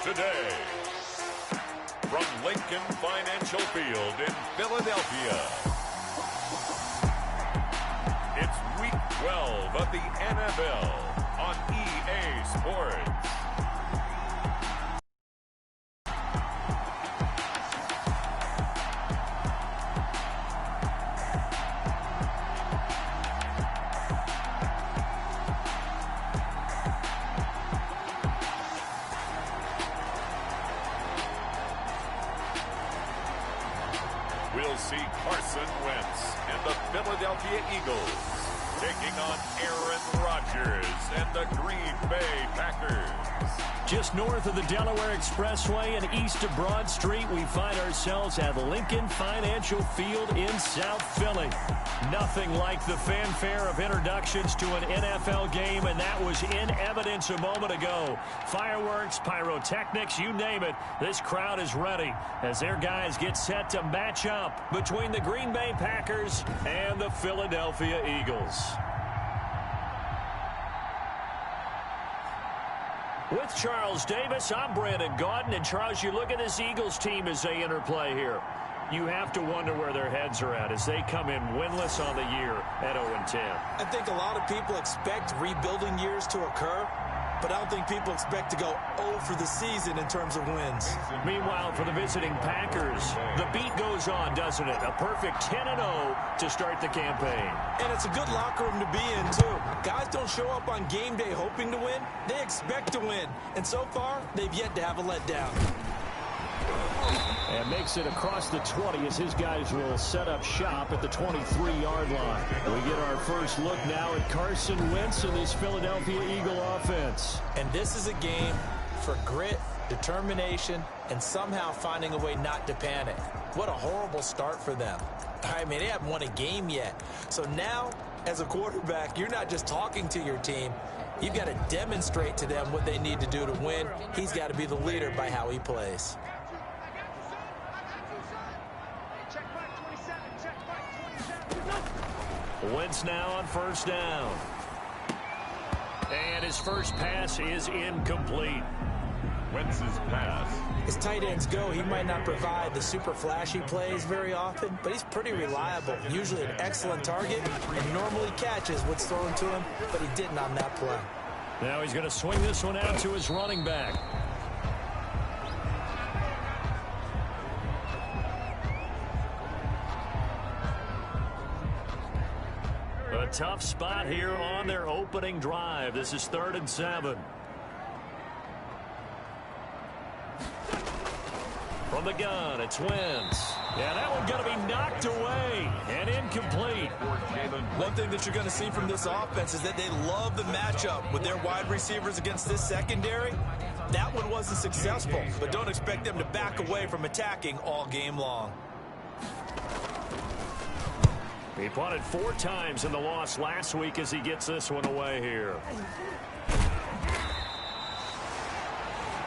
today. From Lincoln Financial Field in Philadelphia, it's Week 12 of the NFL on EA Sports. We'll see Carson Wentz and the Philadelphia Eagles taking on Aaron Rodgers and the Green Bay Packers. Just north of the Delaware Expressway and east of Broad Street, we find ourselves at Lincoln Financial Field in South Philly. Nothing like the fanfare of introductions to an NFL game, and that was in evidence a moment ago. Fireworks, pyrotechnics, you name it. This crowd is ready as their guys get set to match up between the Green Bay Packers and the Philadelphia Eagles. With Charles Davis, I'm Brandon Gaudin. And Charles, you look at this Eagles team as they interplay here. You have to wonder where their heads are at as they come in winless on the year at 0-10. I think a lot of people expect rebuilding years to occur, but I don't think people expect to go 0 for the season in terms of wins. Meanwhile, for the visiting Packers, the beat goes on, doesn't it? A perfect 10-0 to start the campaign. And it's a good locker room to be in, too. Guys don't show up on game day hoping to win. They expect to win. And so far, they've yet to have a letdown. And makes it across the 20 as his guys will set up shop at the 23-yard line. We get our first look now at Carson Wentz and this Philadelphia Eagle offense. And this is a game for grit, determination, and somehow finding a way not to panic. What a horrible start for them. I mean, they haven't won a game yet. So now, as a quarterback, you're not just talking to your team. You've got to demonstrate to them what they need to do to win. He's got to be the leader by how he plays. Wentz now on first down. And his first pass is incomplete. Wentz's pass. As tight ends go, he might not provide the super flashy plays very often, but he's pretty reliable. Usually an excellent target and normally catches what's thrown to him, but he didn't on that play. Now he's going to swing this one out to his running back. A tough spot here on their opening drive. This is 3rd and 7. From the gun, it's Wentz. Yeah, that one going to be knocked away and incomplete. One thing that you're going to see from this offense is that they love the matchup with their wide receivers against this secondary. That one wasn't successful, but don't expect them to back away from attacking all game long. He punted 4 times in the loss last week as he gets this one away here.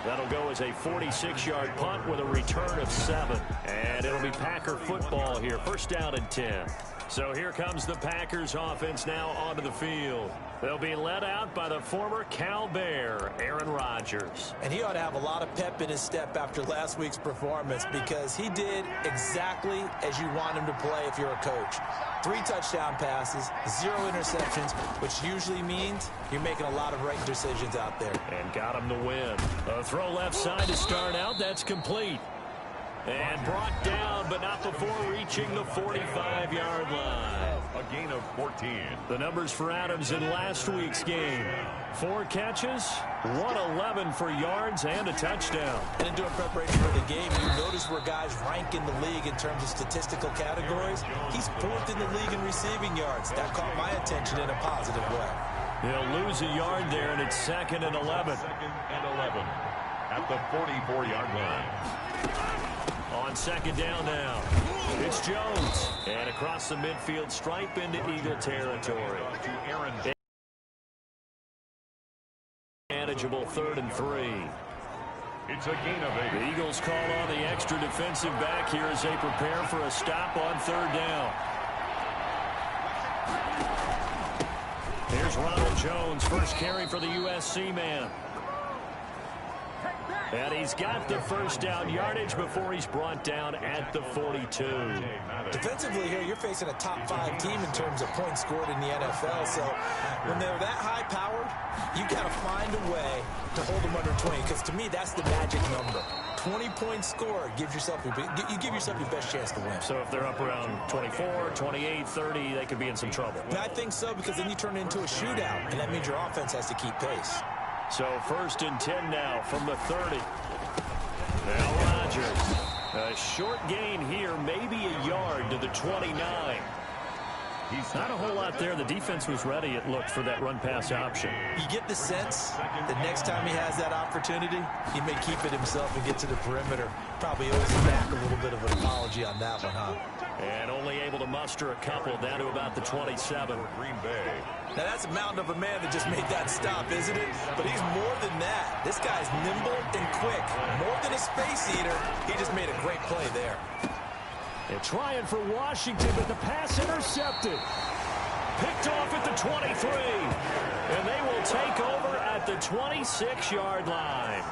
That'll go as a 46-yard punt with a return of 7. And it'll be Packer football here. First down and 10. So here comes the Packers offense now onto the field. They'll be led out by the former Cal Bear, Aaron Rodgers. And he ought to have a lot of pep in his step after last week's performance because he did exactly as you want him to play if you're a coach. 3 touchdown passes, 0 interceptions, which usually means you're making a lot of right decisions out there. And got him to win. A throw left side to start out. That's complete. And brought down, but not before reaching the 45-yard line. A gain of 14. The numbers for Adams in last week's game. 4 catches, 111 for yards, and a touchdown. And in doing preparation for the game, you notice where guys rank in the league in terms of statistical categories. He's 4th in the league in receiving yards. That caught my attention in a positive way. He'll lose a yard there, and it's 2nd and 11. 2nd and 11 at the 44-yard line. On 2nd down now, it's Jones. And across the midfield stripe into Eagle territory. Manageable 3rd and 3. It's a gain of 8. The Eagles call on the extra defensive back here as they prepare for a stop on 3rd down. Here's Ronald Jones, first carry for the USC man. And he's got the first down yardage before he's brought down at the 42. Defensively here, you're facing a top 5 team in terms of points scored in the NFL. So when they're that high-powered, you got to find a way to hold them under 20. Because to me, that's the magic number. 20-point score gives yourself you give yourself your best chance to win. So if they're up around 24, 28, 30, they could be in some trouble. And I think so, because then you turn it into a shootout, and that means your offense has to keep pace. So 1st and 10 now from the 30. Now Rodgers. A short gain here, maybe a yard to the 29. Not a whole lot there. The defense was ready, it looked, for that run-pass option. You get the sense that next time he has that opportunity, he may keep it himself and get to the perimeter. Probably owes him back a little bit of an apology on that one, huh? And only able to muster a couple down to about the 27. Green Bay. Now, that's a mountain of a man that just made that stop, isn't it? But he's more than that. This guy's nimble and quick. More than a space eater. He just made a great play there. They're trying for Washington, but the pass intercepted. Picked off at the 23. And they will take over at the 26-yard line.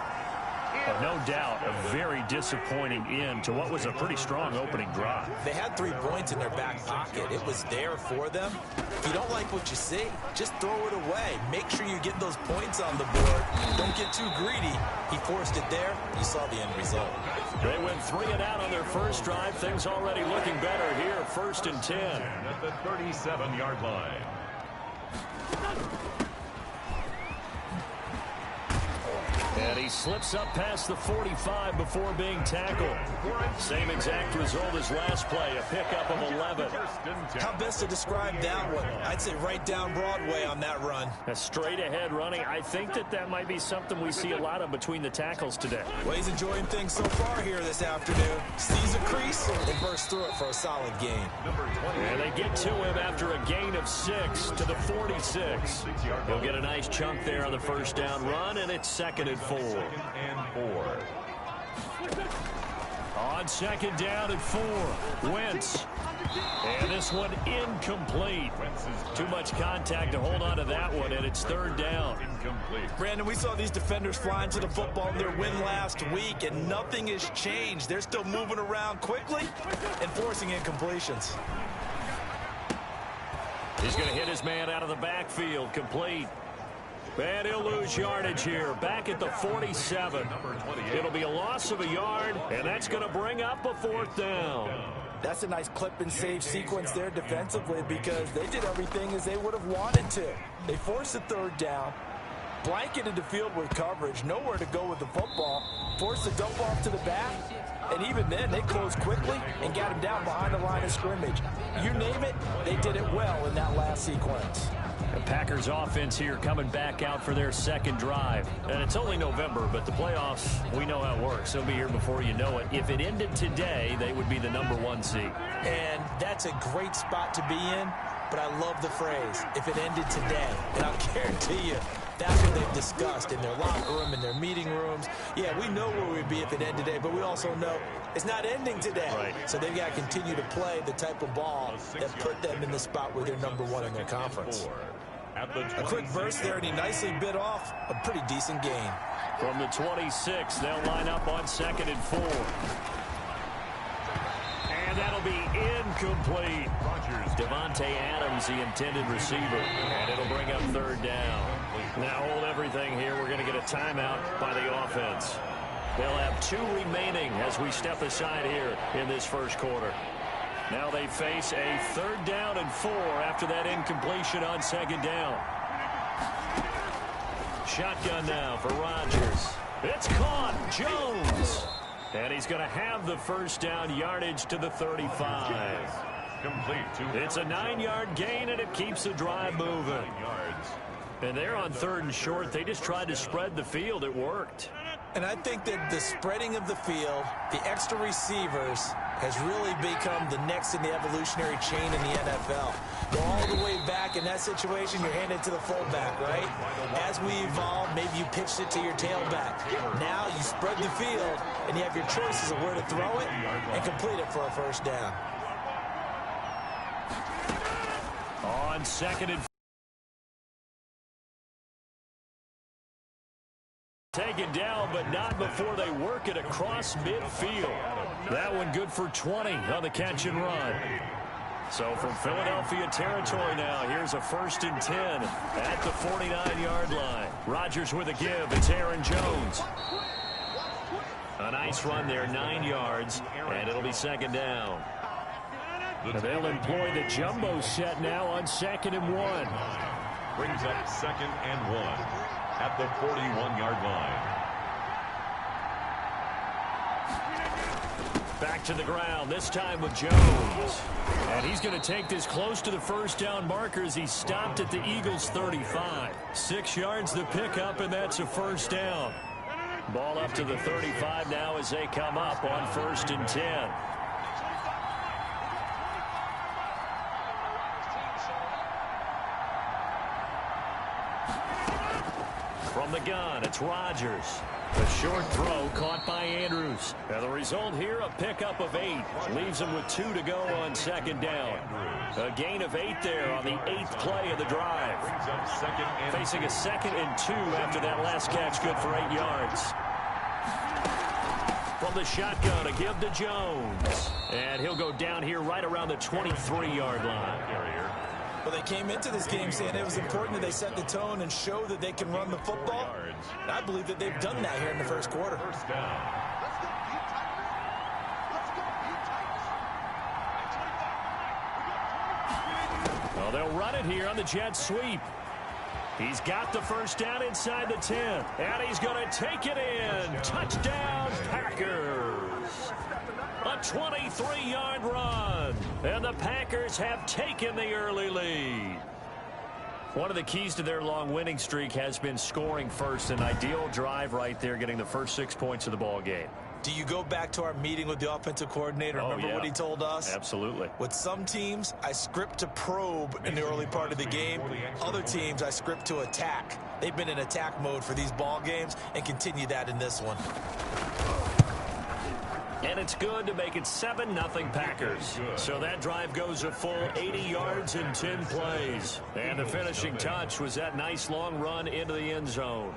No doubt a very disappointing end to what was a pretty strong opening drive. They had 3 points in their back pocket. It was there for them. If you don't like what you see, just throw it away. Make sure you get those points on the board. Don't get too greedy. He forced it there. You saw the end result. They went 3 and out on their first drive. Things already looking better here. 1st and 10. At the 37-yard line. And he slips up past the 45 before being tackled. Same exact result as last play, a pickup of 11. How best to describe that one? I'd say right down Broadway on that run. A straight ahead running. I think that might be something we see a lot of between the tackles today. Well, he's enjoying things so far here this afternoon. Sees a crease and bursts through it for a solid gain. And they get to him after a gain of 6 to the 46. He'll get a nice chunk there on the first down run, and it's 2nd and 4. On 2nd down and 4, Wentz. And this one incomplete. Too much contact to hold on to that one, and it's 3rd down. Brandon, we saw these defenders flying to the football in their win last week, and nothing has changed. They're still moving around quickly and forcing incompletions. He's going to hit his man out of the backfield, complete. And he'll lose yardage here, back at the 47. It'll be a loss of a yard, and that's going to bring up a 4th down. That's a nice clip and save sequence there defensively, because they did everything as they would have wanted to. They forced the 3rd down, blanketed the field with coverage, nowhere to go with the football, forced the dump off to the back, and even then they closed quickly and got him down behind the line of scrimmage. You name it, they did it well in that last sequence. The Packers offense here coming back out for their 2nd drive. And it's only November, but the playoffs, we know how it works. They'll be here before you know it. If it ended today, they would be the #1 seed. And that's a great spot to be in, but I love the phrase, if it ended today. And I'll guarantee you, that's what they've discussed in their locker room, in their meeting rooms. Yeah, we know where we'd be if it ended today, but we also know it's not ending today. Right. So they've got to continue to play the type of ball that put them in the spot where they're #1 in their conference. A quick burst there, and he nicely bit off a pretty decent gain. From the 26, they'll line up on 2nd and 4. And that'll be incomplete. Devontae Adams, the intended receiver. And it'll bring up 3rd down. Now hold everything here. We're going to get a timeout by the offense. They'll have 2 remaining as we step aside here in this 1st quarter. Now they face a 3rd down and 4 after that incompletion on 2nd down. Shotgun now for Rodgers. It's caught. Jones. And he's going to have the first down yardage to the 35. It's a 9-yard gain, and it keeps the drive moving. And they're on 3rd and short. They just tried to spread the field. It worked. And I think that the spreading of the field, the extra receivers, has really become the next in the evolutionary chain in the NFL. Go all the way back in that situation, you're handed to the fullback, right? As we evolve, maybe you pitched it to your tailback. Now you spread the field, and you have your choices of where to throw it and complete it for a first down. On 2nd and Taken down, but not before they work it across midfield. That one good for 20 on the catch and run. So from Philadelphia territory now, here's a 1st and 10 at the 49-yard line. Rodgers with a give. It's Aaron Jones. A nice run there, 9 yards, and it'll be 2nd down. They'll employ the jumbo set now on 2nd and 1. Brings up 2nd and 1 at the 41-yard line. Back to the ground, this time with Jones. And he's going to take this close to the 1st down marker as he stopped at the Eagles' 35. 6 yards the pickup, and that's a 1st down. Ball up to the 35 now as they come up on 1st and 10. From the gun, it's Rodgers. A short throw caught by Andrews. And the result here, a pickup of 8. Leaves him with 2 to go on 2nd down. A gain of 8 there on the 8th play of the drive. Facing a 2nd and 2 after that last catch, good for 8 yards. From the shotgun, a give to Jones. And he'll go down here right around the 23-yard line. Well, they came into this game saying it was important that they set the tone and show that they can run the football. And I believe that they've done that here in the 1st quarter. Well, they'll run it here on the jet sweep. He's got the 1st down inside the 10. And he's going to take it in. Touchdown, Packers. A 23-yard run. And the Packers have taken the early lead. One of the keys to their long winning streak has been scoring first. An ideal drive right there, getting the first 6 points of the ball game. Do you go back to our meeting with the offensive coordinator? Remember what he told us? Absolutely. With some teams, I script to probe in the early part of the game. Other teams, I script to attack. They've been in attack mode for these ball games and continue that in this one. And it's good to make it 7-0 Packers. So that drive goes a full 80 yards in 10 plays. And the finishing touch was that nice long run into the end zone.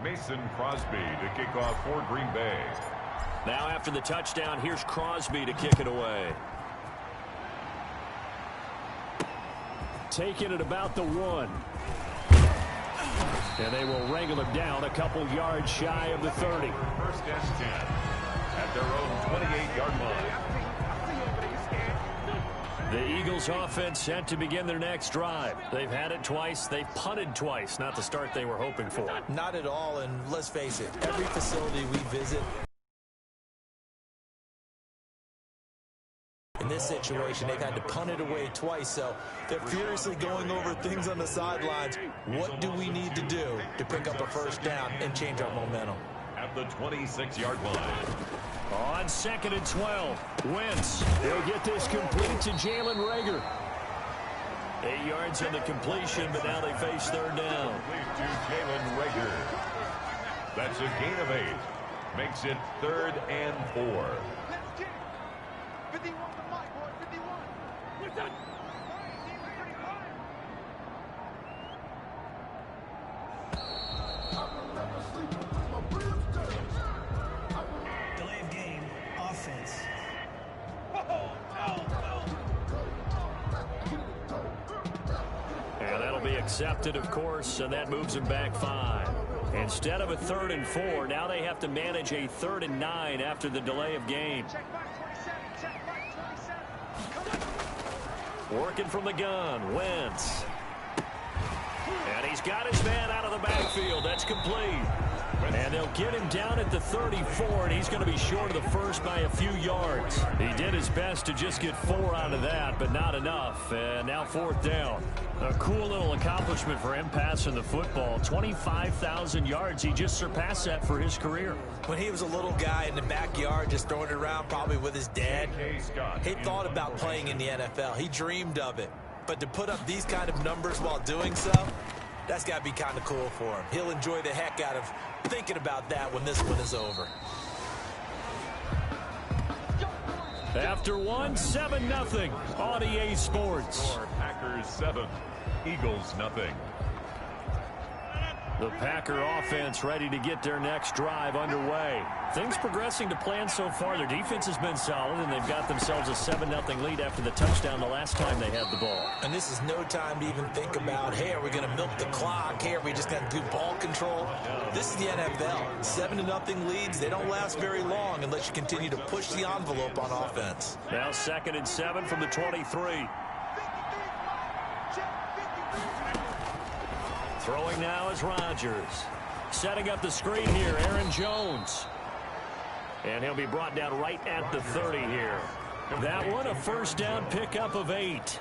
Mason Crosby to kick off for Green Bay. Now after the touchdown, here's Crosby to kick it away. Taking it about the 1. And they will wrangle him down a couple yards shy of the 30. 1st and 10 at their own 28-yard line. The Eagles offense set to begin their next drive. They've had it twice. They've punted twice. Not the start they were hoping for. Not at all, and let's face it, every facility we visit, in this situation, they've had to punt it away twice, so they're furiously going over things on the sidelines. What do we need to do to pick up a 1st down and change our momentum? At the 26-yard line. On 2nd and 12, Wentz. They'll get this complete to Jalen Reagor. 8 yards on the completion, but now they face 3rd down. Complete to Jalen Reagor. That's a gain of 8. Makes it 3rd and 4. Delay of game, offense. And that'll be accepted, of course, and that moves them back 5. Instead of a 3rd and 4, now they have to manage a 3rd and 9 after the delay of game. Working from the gun, Wentz. And he's got his man out of the backfield. That's complete. And they'll get him down at the 34, and he's going to be short of the first by a few yards. He did his best to just get 4 out of that, but not enough. And now 4th down. A cool little accomplishment for him passing the football. 25,000 yards. He just surpassed that for his career. When he was a little guy in the backyard just throwing it around probably with his dad, he thought about playing in the NFL. He dreamed of it. But to put up these kind of numbers while doing so, that's got to be kind of cool for him. He'll enjoy the heck out of thinking about that when this one is over. After one, 7-0 on EA Sports. Packers 7, Eagles nothing. The Packer offense ready to get their next drive underway. Things progressing to plan so far. Their defense has been solid, and they've got themselves a 7-0 lead after the touchdown the last time they had the ball. And this is no time to even think about, hey, are we going to milk the clock? Hey, are we just going to do ball control? This is the NFL. 7-0 leads, they don't last very long unless you continue to push the envelope on offense. Now 2nd and 7 from the 23. Throwing now is Rodgers. Setting up the screen here, Aaron Jones. And he'll be brought down right at the 30 here. That one, a first down pickup of 8.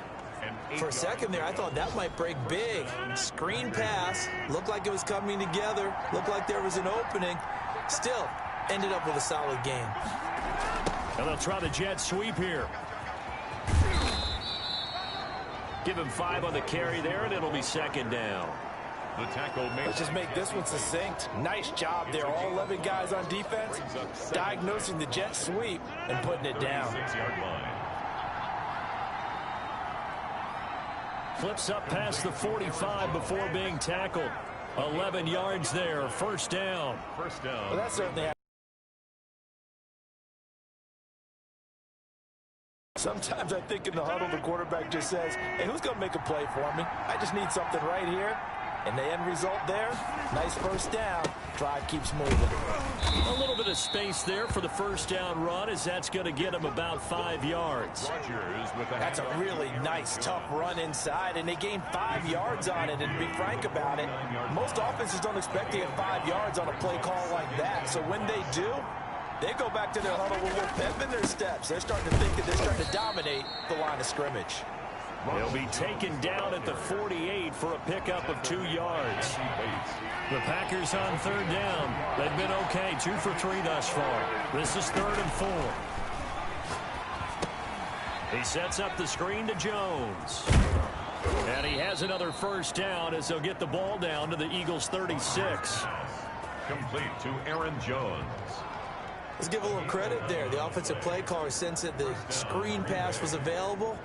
For a second there, I thought that might break big. Screen pass. Looked like it was coming together. Looked like there was an opening. Still, ended up with a solid game. And they'll try the jet sweep here. Give him 5 on the carry there, and it'll be 2nd down. The tackle made. Let's just make this one succinct. Nice job there. All 11 guys on defense diagnosing the jet sweep and putting it down. 6-yard line. Flips up past the 45 before being tackled. 11 yards there. First down. First down. Well, that certainly. Sometimes I think in the huddle, the quarterback just says, hey, who's going to make a play for me? I just need something right here. And the end result there, nice first down. Drive keeps moving. A little bit of space there for the first down run, as that's going to get him about 5 yards. Rodgers with That's a really nice, tough run inside, and they gained 5 yards on it. And to be frank about it, most offenses don't expect to get 5 yards on a play call like that. So when they do, they go back to their huddle with a little pep in their steps. They're starting to think that they're starting to dominate the line of scrimmage. He'll be taken down at the 48 for a pickup of 2 yards. The Packers on 3rd down. They've been okay, 2 for 3 thus far. This is 3rd and 4. He sets up the screen to Jones. And he has another first down as they'll get the ball down to the Eagles' 36. complete to Aaron Jones. Let's give a little credit there. The offensive play caller sensed that the screen pass was available.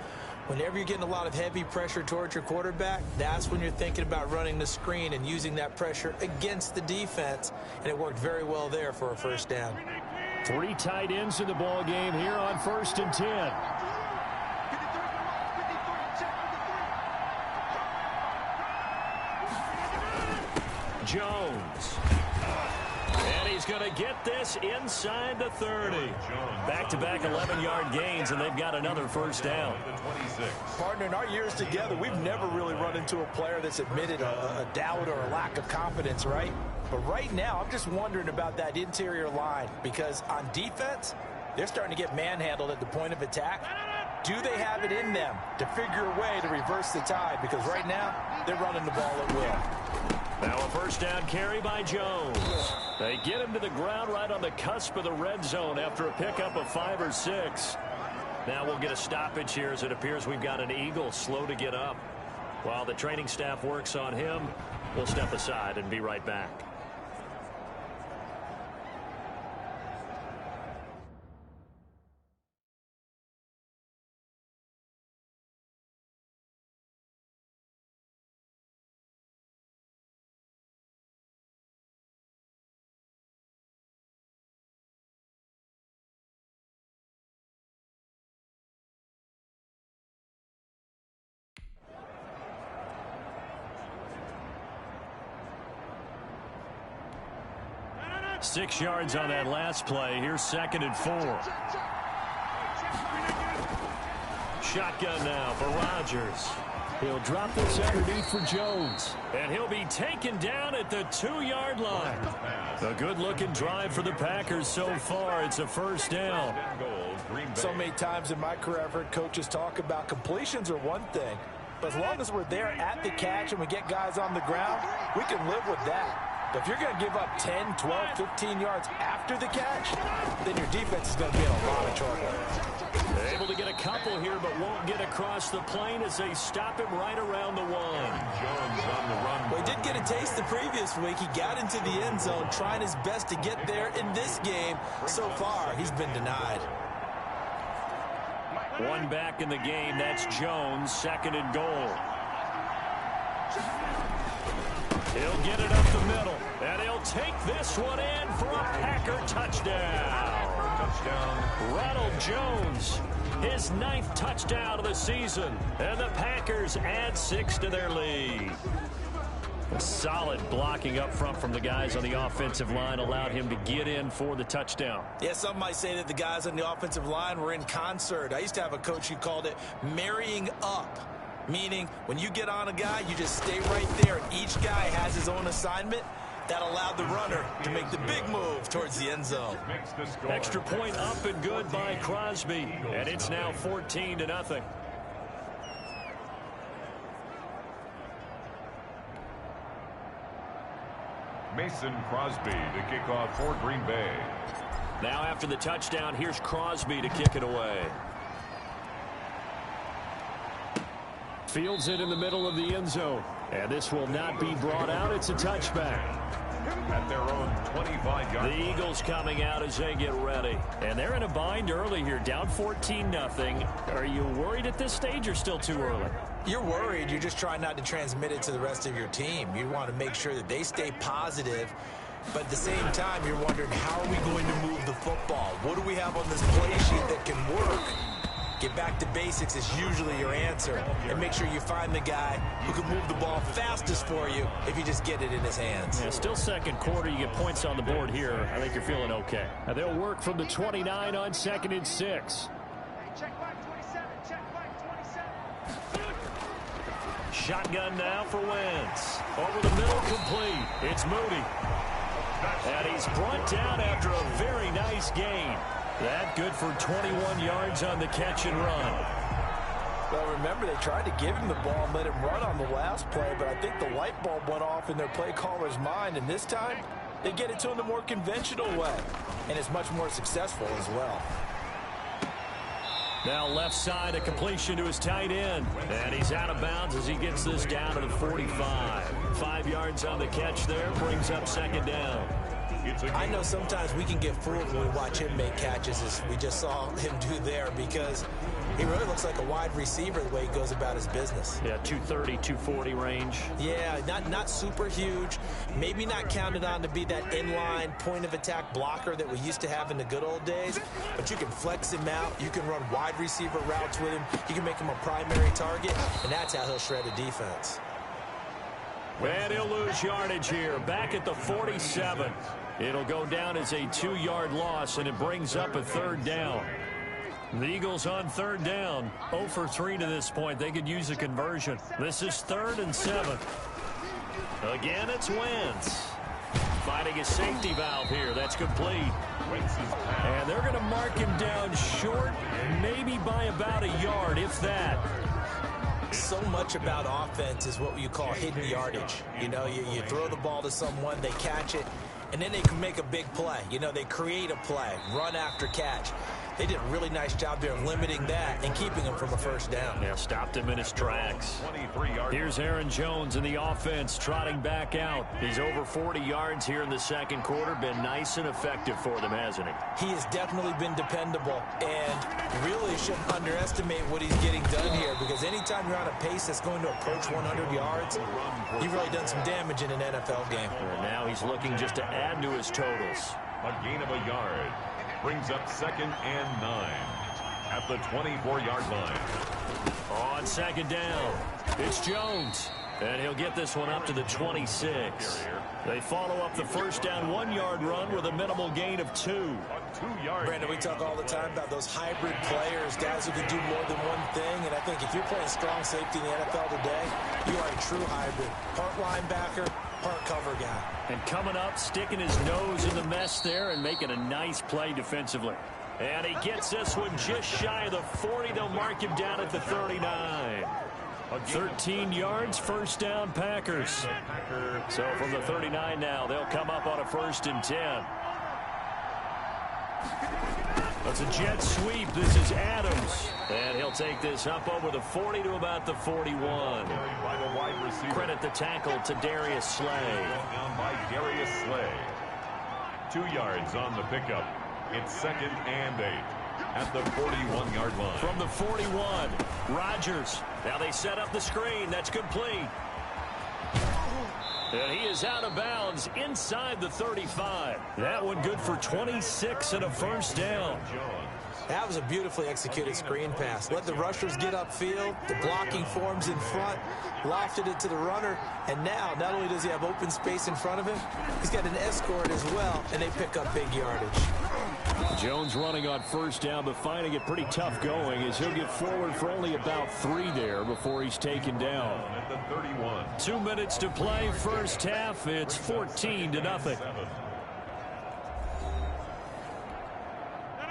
Whenever you're getting a lot of heavy pressure towards your quarterback, that's when you're thinking about running the screen and using that pressure against the defense. And it worked very well there for a first down. 3 tight ends in the ball game here on 1st and 10. Jones. And he's going to get this inside the 30. Back-to-back 11-yard gains, and they've got another first down. Partner, in our years together, we've never really run into a player that's admitted a doubt or a lack of confidence, right? But right now, I'm just wondering about that interior line, because on defense, they're starting to get manhandled at the point of attack. Do they have it in them to figure a way to reverse the tide? Because right now, they're running the ball at will. Now a first down carry by Jones. They get him to the ground right on the cusp of the red zone after a pickup of 5 or 6. Now we'll get a stoppage here as it appears we've got an Eagle slow to get up. While the training staff works on him, we'll step aside and be right back. Six yards on that last play. Here's 2nd and 4. Shotgun now for Rodgers. He'll drop this underneath for Jones. And he'll be taken down at the 2-yard line. A good-looking drive for the Packers so far. It's a first down. So many times in my career, I've heard coaches talk about completions are one thing. But as long as we're there at the catch and we get guys on the ground, we can live with that. But if you're going to give up 10, 12, 15 yards after the catch, then your defense is going to be in a lot of trouble. They're able to get a couple here, but won't get across the plane as they stop him right around the 1. Jones on the run. Well, he did get a taste the previous week. He got into the end zone, trying his best to get there in this game. So far, he's been denied. One back in the game. That's Jones, 2nd and goal. He'll get it up the middle, and he'll take this one in for a Packer touchdown. Ronald Jones, his 9th touchdown of the season, and the Packers add 6 to their lead. A solid blocking up front from the guys on the offensive line allowed him to get in for the touchdown. Yeah, some might say that the guys on the offensive line were in concert. I used to have a coach who called it marrying up, meaning when you get on a guy, you just stay right there, and each guy has his own assignment. That allowed the runner to make the big move towards the end zone. Extra point up and good by Crosby, and it's now 14-0. Mason Crosby to kick off for Green Bay. Now after the touchdown, here's Crosby to kick it away. Fields it in the middle of the end zone. And this will not be brought out. It's a touchback. At their own 25-yard. The Eagles coming out as they get ready. And they're in a bind early here, down 14-0. Are you worried at this stage or still too early? You're worried. You're just trying not to transmit it to the rest of your team. You want to make sure that they stay positive. But at the same time, you're wondering, how are we going to move the football? What do we have on this play sheet that can work? Get back to basics is usually your answer. And make sure you find the guy who can move the ball fastest for you if you just get it in his hands. Yeah, still second quarter. You get points on the board here. I think you're feeling okay. Now they'll work from the 29 on 2nd and 6. Shotgun now for Wentz. Over the middle, complete. It's Moody. And he's brought down after a very nice gain. That good for 21 yards on the catch and run. Well, remember, they tried to give him the ball and let him run on the last play, but I think the light bulb went off in their play caller's mind, and this time they get it to him the more conventional way, and it's much more successful as well. Now left side, a completion to his tight end, and he's out of bounds as he gets this down to the 45. 5 yards on the catch there, brings up 2nd down. I know sometimes we can get fooled when we watch him make catches, as we just saw him do there, because he really looks like a wide receiver the way he goes about his business. Yeah, 230, 240 range. Yeah, not super huge. Maybe not counted on to be that inline point-of-attack blocker that we used to have in the good old days, but you can flex him out. You can run wide receiver routes with him. You can make him a primary target, and that's how he'll shred a defense. And he'll lose yardage here, back at the 47. It'll go down as a 2-yard loss, and it brings up a 3rd down. The Eagles on 3rd down, 0 for 3 to this point. They could use a conversion. This is 3rd and 7. Again, it's Wentz. Finding a safety valve here. That's complete. And they're going to mark him down short, maybe by about a yard, if that. So much about offense is what you call hidden yardage. You know, you throw the ball to someone, they catch it, and then they can make a big play. You know, they create a play, run after catch. They did a really nice job there of limiting that and keeping him from a 1st down. Yeah, stopped him in his tracks. Here's Aaron Jones in the offense, trotting back out. He's over 40 yards here in the 2nd quarter. Been nice and effective for them, hasn't he? He has definitely been dependable, and really shouldn't underestimate what he's getting done here, because anytime you're on a pace that's going to approach 100 yards, you've really done some damage in an NFL game. And now he's looking just to add to his totals. A gain of a yard. Brings up 2nd and 9 at the 24-yard line. On 2nd down, it's Jones, and he'll get this one up to the 26. They follow up the 1st down 1-yard run with a minimal gain of 2. Brandon, we talk all the time about those hybrid players, guys who can do more than one thing, and I think if you're playing strong safety in the NFL today, you are a true hybrid. Part linebacker, part cover guy. And coming up, sticking his nose in the mess there and making a nice play defensively. And he gets this one just shy of the 40. They'll mark him down at the 39. 13 yards, 1st down Packers. So from the 39 now, they'll come up on a 1st and 10. That's a jet sweep. This is Adams. And he'll take this up over the 40 to about the 41. Credit the tackle to Darius Slay. Down by Darius Slay. 2 yards on the pickup. It's 2nd and 8. at the 41-yard line. From the 41, Rodgers. Now they set up the screen. That's complete. And he is out of bounds inside the 35. That one good for 26 and a first down. That was a beautifully executed screen pass. Let the rushers get upfield. The blocking forms in front. Lofted it to the runner. And now, not only does he have open space in front of him, he's got an escort as well, and they pick up big yardage. Jones running on first down, but finding it pretty tough going as he'll get forward for only about 3 there before he's taken down. At the 31. 2 minutes to play, first half. It's 14-0.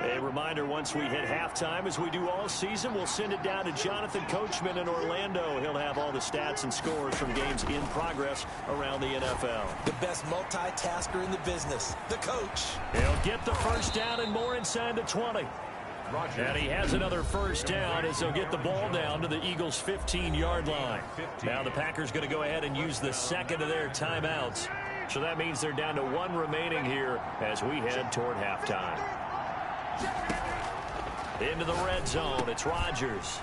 A reminder, once we hit halftime, as we do all season, we'll send it down to Jonathan Coachman in Orlando. He'll have all the stats and scores from games in progress around the NFL. The best multitasker in the business, the coach. He'll get the first down and more inside the 20. And he has another first down as they'll get the ball down to the Eagles' 15-yard line. Now the Packers going to go ahead and use the second of their timeouts. So that means they're down to 1 remaining here as we head toward halftime. Into the red zone, it's Rodgers.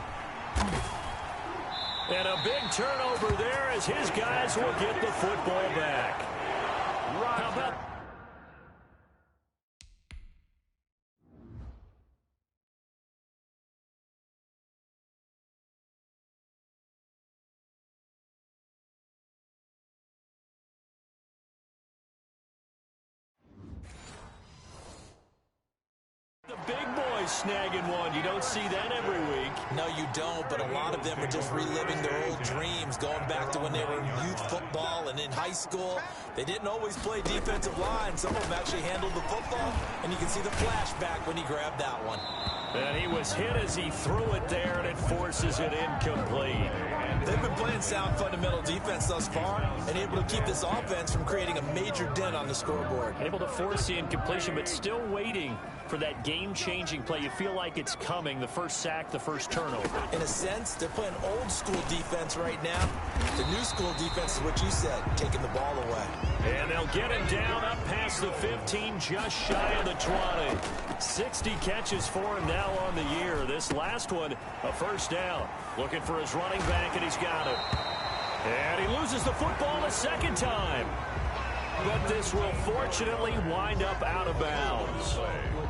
And a big turnover there as his guys will get the football back. How about... The big boys snagging one. You don't see that every week. No, you don't, but a lot of them are just reliving their old dreams, going back to when they were in youth football and in high school. They didn't always play defensive line. Some of them actually handled the football, and you can see the flashback when he grabbed that one. And he was hit as he threw it there, and it forces it incomplete. They've been playing sound fundamental defense thus far and able to keep this offense from creating a major dent on the scoreboard. Able to force the incompletion, but still waiting for that game-changing play. You feel like it's coming, the first sack, the first turnover. In a sense, they're playing old-school defense right now. The new school defense is what you said, taking the ball away. And they'll get him down up past the 15, just shy of the 20. 60 catches for him now on the year. This last one, a first down. Looking for his running back, and he's got it. And he loses the football a second time. But this will fortunately wind up out of bounds.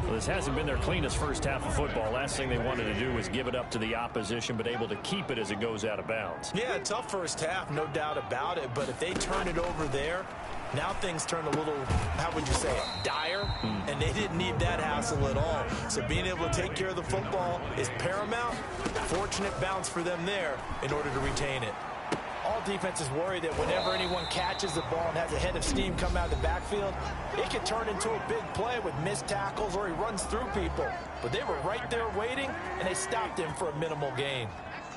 Well, this hasn't been their cleanest first half of football. Last thing they wanted to do was give it up to the opposition, but able to keep it as it goes out of bounds. Yeah, tough first half, no doubt about it. But if they turn it over there, now things turn a little, how would you say it, dire? And they didn't need that hassle at all. So being able to take care of the football is paramount. Fortunate bounce for them there in order to retain it. All defenses worry that whenever anyone catches the ball and has a head of steam come out of the backfield, it can turn into a big play with missed tackles or he runs through people. But they were right there waiting, and they stopped him for a minimal gain.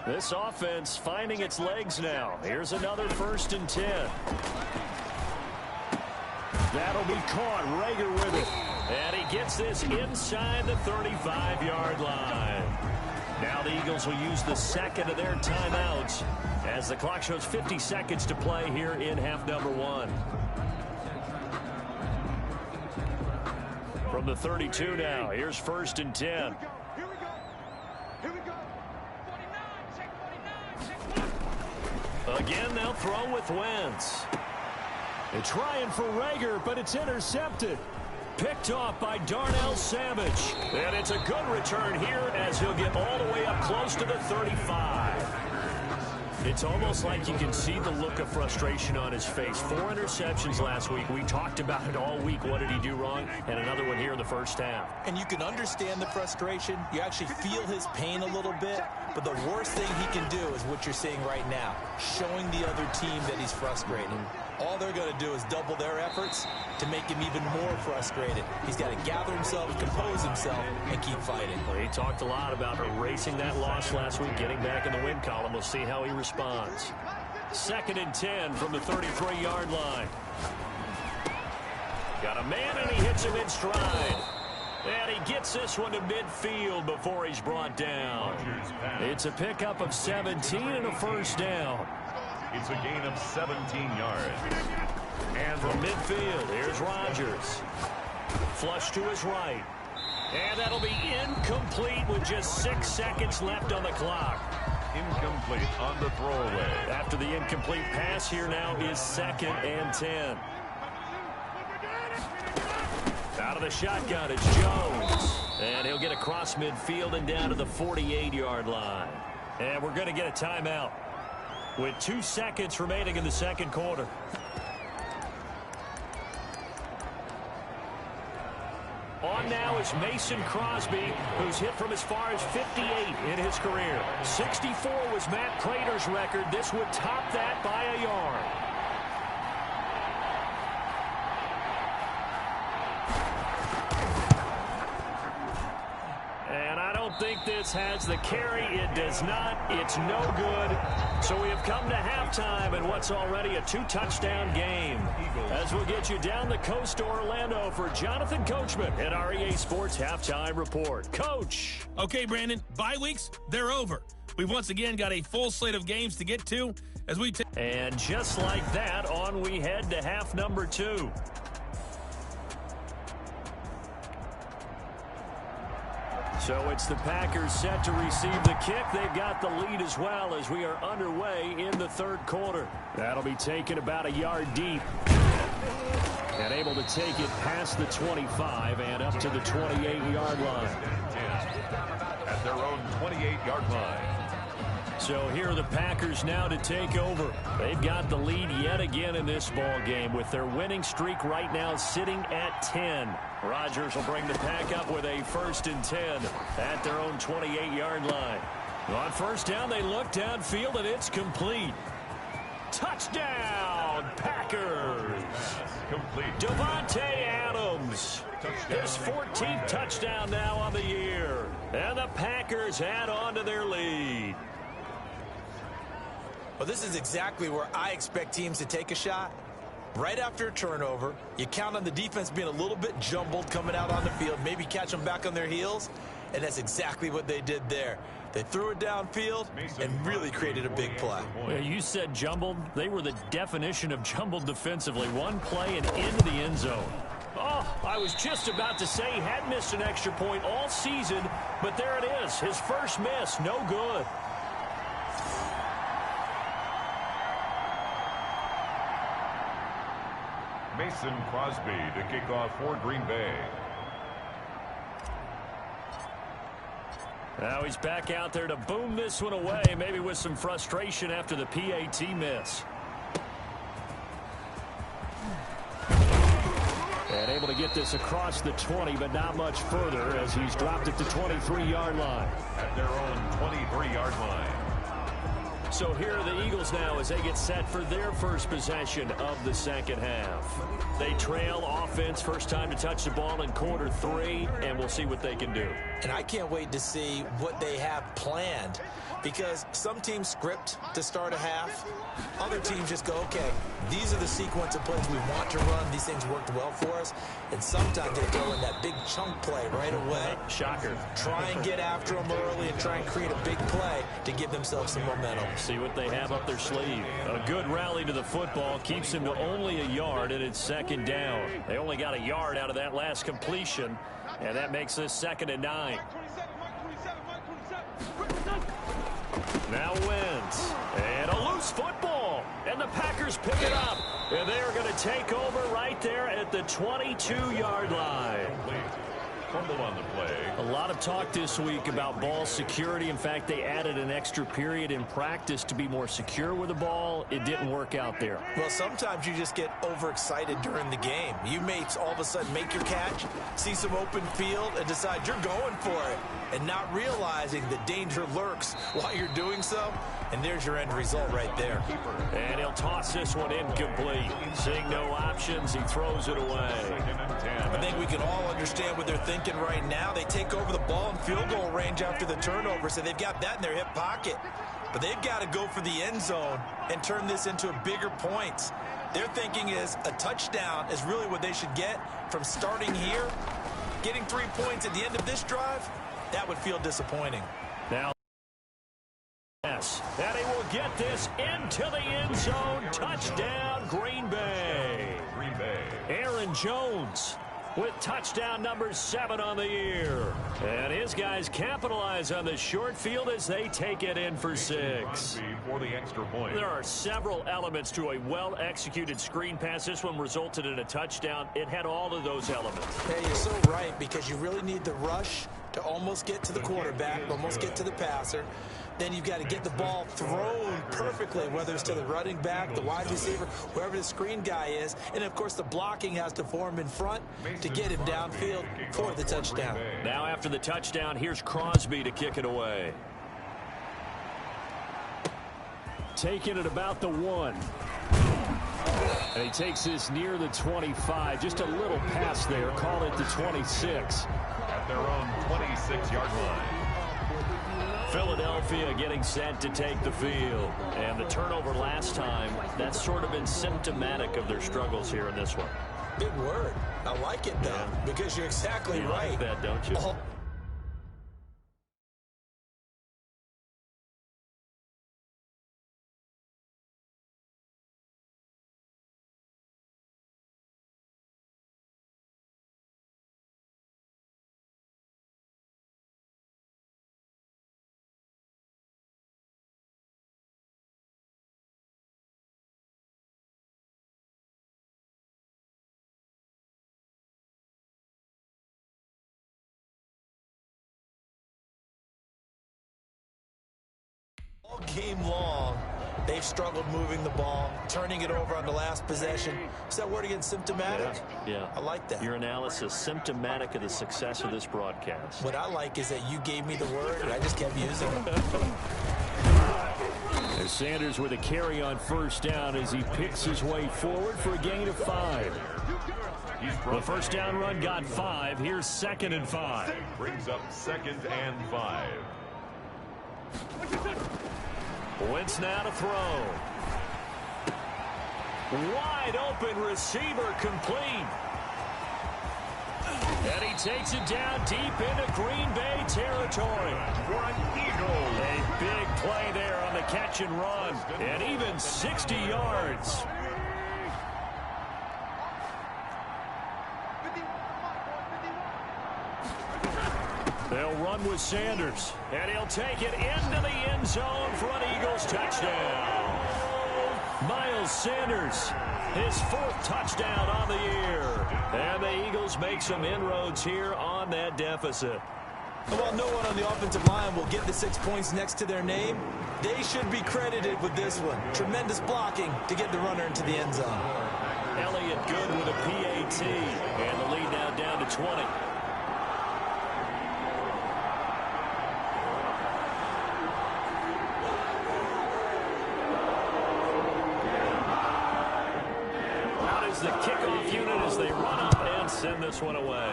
This offense finding its legs now. Here's another 1st and 10. That'll be caught. Rager with it. And he gets this inside the 35-yard line. Now the Eagles will use the second of their timeouts as the clock shows 50 seconds to play here in half number 1. From the 32 now, here's 1st and 10. Again, they'll throw with Wentz. They're trying for Rager, but it's intercepted. Picked off by Darnell Savage. And it's a good return here as he'll get all the way up close to the 35. It's almost like you can see the look of frustration on his face. 4 interceptions last week. We talked about it all week. What did he do wrong? And another one here in the first half. And you can understand the frustration. You actually feel his pain a little bit. But the worst thing he can do is what you're seeing right now, showing the other team that he's frustrated. All they're going to do is double their efforts to make him even more frustrated. He's got to gather himself, compose himself, and keep fighting. Well, he talked a lot about erasing that loss last week, getting back in the win column. We'll see how he responds. 2nd and 10 from the 33-yard line. Got a man, and he hits him in stride. And he gets this one to midfield before he's brought down. It's a pickup of 17 and a first down. It's a gain of 17 yards. And from midfield, here's Rodgers. Flush to his right. And that'll be incomplete with just 6 seconds left on the clock. Incomplete on the throwaway. After the incomplete pass, here now is 2nd and 10. Out of the shotgun, it's Jones. And he'll get across midfield and down to the 48-yard line. And we're going to get a timeout with 2 seconds remaining in the second quarter. On now is Mason Crosby, who's hit from as far as 58 in his career. 64 was Matt Prater's record. This would top that by a yard. And I don't think this has the carry. It does not. It's no good. So we have come to halftime in what's already a 2-touchdown game. As we'll get you down the coast to Orlando for Jonathan Coachman at our EA Sports Halftime Report. Coach. Okay, Brandon, bye weeks, they're over. We've once again got a full slate of games to get to as we take. And just like that, on we head to half number 2. So it's the Packers set to receive the kick. They've got the lead as well as we are underway in the third quarter. That'll be taken about a yard deep. And able to take it past the 25 and up to the 28-yard line. At their own 28-yard line. So here are the Packers now to take over. They've got the lead yet again in this ball game with their winning streak right now sitting at 10. Rodgers will bring the pack up with a 1st and 10 at their own 28-yard line. On first down, they look downfield, and it's complete. Touchdown, Packers. Complete. Devontae Adams. His 14th touchdown now on the year. And the Packers add on to their lead. Well, this is exactly where I expect teams to take a shot. Right after a turnover, you count on the defense being a little bit jumbled coming out on the field, maybe catch them back on their heels, and that's exactly what they did there. They threw it downfield and really created a big play. Yeah, you said jumbled. They were the definition of jumbled defensively. One play and into the end zone. Oh, I was just about to say he had missed an extra point all season, but there it is. His first miss, no good. Mason Crosby to kick off for Green Bay. Now he's back out there to boom this one away, maybe with some frustration after the PAT miss. And able to get this across the 20, but not much further as he's dropped it to 23-yard line. At their own 23-yard line. So here are the Eagles now as they get set for their first possession of the second half. They trail offense, first time to touch the ball in quarter 3, and we'll see what they can do. And I can't wait to see what they have planned, because some teams script to start a half. Other teams just go, okay, these are the sequence of plays we want to run. These things worked well for us. And sometimes they throw in that big chunk play right away. Shocker. Try and get after them early and try and create a big play to give themselves some momentum. See what they have up their sleeve. A good rally to the football keeps them to only a yard, and it's second down. They only got a yard out of that last completion, and that makes this 2nd and 9. Now Wentz, and a loose football, and the Packers pick it up, and they are going to take over right there at the 22-yard line. Fumble on the play. A lot of talk this week about ball security. In fact, they added an extra period in practice to be more secure with the ball. It didn't work out there. Well, sometimes you just get overexcited during the game. You may all of a sudden make your catch, see some open field, and decide you're going for it, and not realizing the danger lurks while you're doing so. And there's your end result right there. And he'll toss this one incomplete. Seeing no options, he throws it away. I think we can all understand what they're thinking right now. They take over the ball in field goal range after the turnover, so they've got that in their hip pocket. But they've got to go for the end zone and turn this into a bigger points. Their thinking is a touchdown is really what they should get from starting here. Getting 3 points at the end of this drive, that would feel disappointing. Now, yes, and he will get this into the end zone. Touchdown, Green Bay. Green Bay. Aaron Jones with touchdown number 7 on the year. And his guys capitalize on the short field as they take it in for 6. For the extra point. There are several elements to a well-executed screen pass. This one resulted in a touchdown. It had all of those elements. Hey, you're so right, because you really need the rush to almost get to the quarterback, almost get to the passer. Then you've got to get the ball thrown perfectly, whether it's to the running back, the wide receiver, wherever the screen guy is. And, of course, the blocking has to form in front to get him downfield for the touchdown. Now after the touchdown, here's Crosby to kick it away. Taking it about the 1. And he takes this near the 25. Just a little pass there. Call it the 26. At their own 26-yard line. Philadelphia getting set to take the field. And the turnover last time, that's sort of been symptomatic of their struggles here in this one. Big word. I like it, though, because you're exactly right. You like that, don't you? All game long, they've struggled moving the ball, turning it over on the last possession. Is that word again, symptomatic? Yeah. I like that. Your analysis, symptomatic of the success of this broadcast. What I like is that you gave me the word, and I just kept using it. There's Sanders with a carry on first down as he picks his way forward for a gain of 5. The first down run got 5. Here's 2nd and 5. Brings up 2nd and 5. Wentz now to throw. Wide open receiver complete. And he takes it down deep into Green Bay territory. A big play there on the catch and run. And even 60 yards. They'll run with Sanders, and he'll take it into the end zone for an Eagles touchdown. Miles Sanders, his 4th touchdown on the year. And the Eagles make some inroads here on that deficit. While no one on the offensive line will get the 6 points next to their name, they should be credited with this one. Tremendous blocking to get the runner into the end zone. Elliott good with a PAT, and the lead now down to 20. The kickoff unit as they run up and send this one away.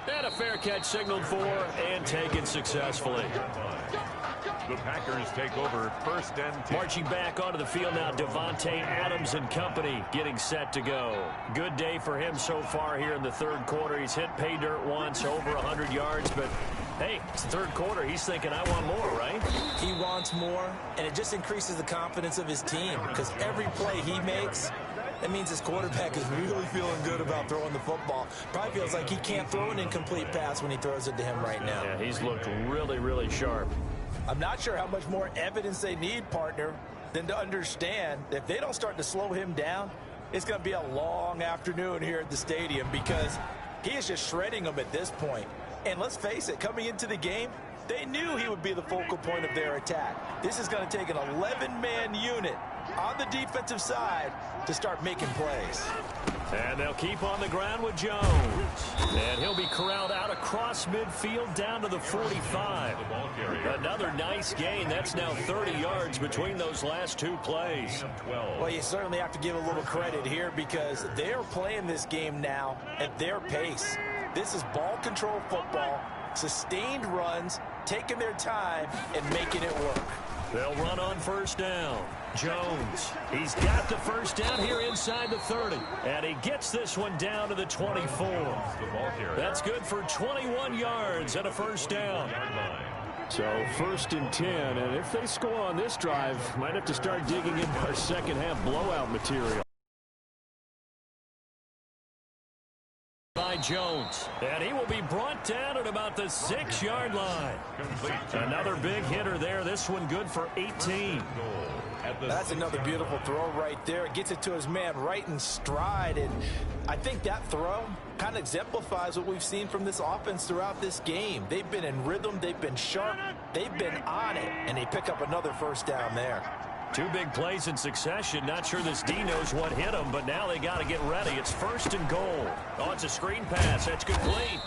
And a fair catch signaled for and taken successfully. The Packers take over 1st and 10. Marching back onto the field now, Devontae Adams and company getting set to go. Good day for him so far here in the 3rd quarter. He's hit pay dirt once, over 100 yards, but hey, it's the 3rd quarter. He's thinking, I want more, right? He wants more, and it just increases the confidence of his team, because every play he makes, that means his quarterback is really feeling good about throwing the football. Probably feels like he can't throw an incomplete pass when he throws it to him right now. Yeah, he's looked really, really sharp. I'm not sure how much more evidence they need, partner, than to understand that if they don't start to slow him down, it's going to be a long afternoon here at the stadium, because he is just shredding them at this point. And let's face it, coming into the game, they knew he would be the focal point of their attack. This is going to take an 11-man unit on the defensive side to start making plays. And they'll keep on the ground with Jones. And he'll be corralled out across midfield down to the 45. Another nice gain. That's now 30 yards between those last 2 plays. Well, you certainly have to give a little credit here, because they're playing this game now at their pace. This is ball control football, sustained runs, taking their time and making it work. They'll run on first down. Jones, he's got the first down here inside the 30. And he gets this one down to the 24. That's good for 21 yards and a first down. So 1st and 10, and if they score on this drive, might have to start digging into our second half blowout material. Jones. And he will be brought down at about the 6-yard line. Another big hitter there. This one good for 18. That's another beautiful throw right there. Gets it to his man right in stride. And I think that throw kind of exemplifies what we've seen from this offense throughout this game. They've been in rhythm. They've been sharp. They've been on it. And they pick up another first down there. 2 big plays in succession. Not sure this D knows what hit him, but now they got to get ready. It's 1st and goal. Oh, it's a screen pass. That's complete.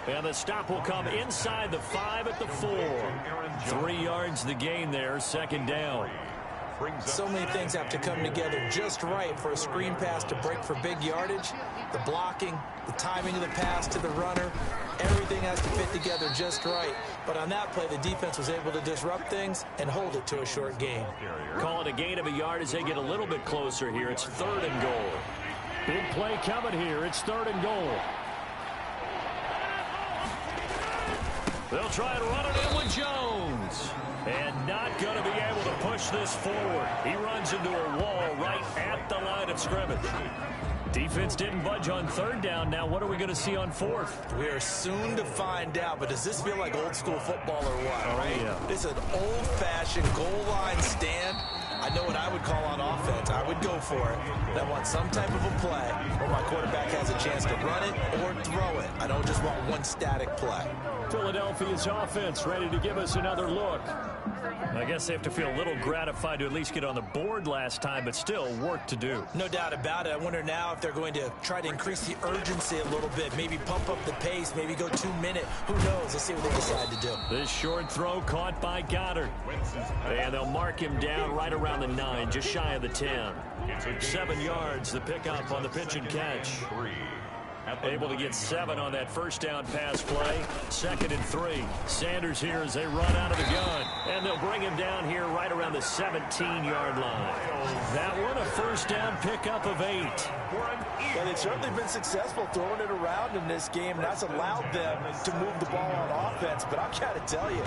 And the stop will come inside the 5 at the 4. 3 yards the gain there, 2nd down. So many things have to come together just right for a screen pass to break for big yardage. The blocking, the timing of the pass to the runner, everything has to fit together just right. But on that play, the defense was able to disrupt things and hold it to a short gain. Call it a gain of a yard as they get a little bit closer here. It's 3rd and goal. Big play coming here. It's 3rd and goal. They'll try and run it in with Jones. And not going to be able to push this forward. He runs into a wall right at the line of scrimmage. Defense didn't budge on 3rd down. Now what are we going to see on 4th? We are soon to find out, but does this feel like old school football or what, right? Yeah. This is an old-fashioned goal line stand. I know what I would call on offense. I would go for it. I want some type of a play where my quarterback has a chance to run it or throw it. I don't just want one static play. Philadelphia's offense ready to give us another look. I guess they have to feel a little gratified to at least get on the board last time, but still work to do. No doubt about it. I wonder now if they're going to try to increase the urgency a little bit, maybe pump up the pace, maybe go 2-minute. Who knows? Let's see what they decide to do. This short throw caught by Goddard. And they'll mark him down right around the 9, just shy of the 10. 7 yards, the pickup on the pitch and catch. Able to get 7 on that first down pass play. 2nd and 3. Sanders here as they run out of the gun. And they'll bring him down here right around the 17-yard line. That one a first down pickup of 8. Well, they've certainly been successful throwing it around in this game, and that's allowed them to move the ball on offense. But I've got to tell you,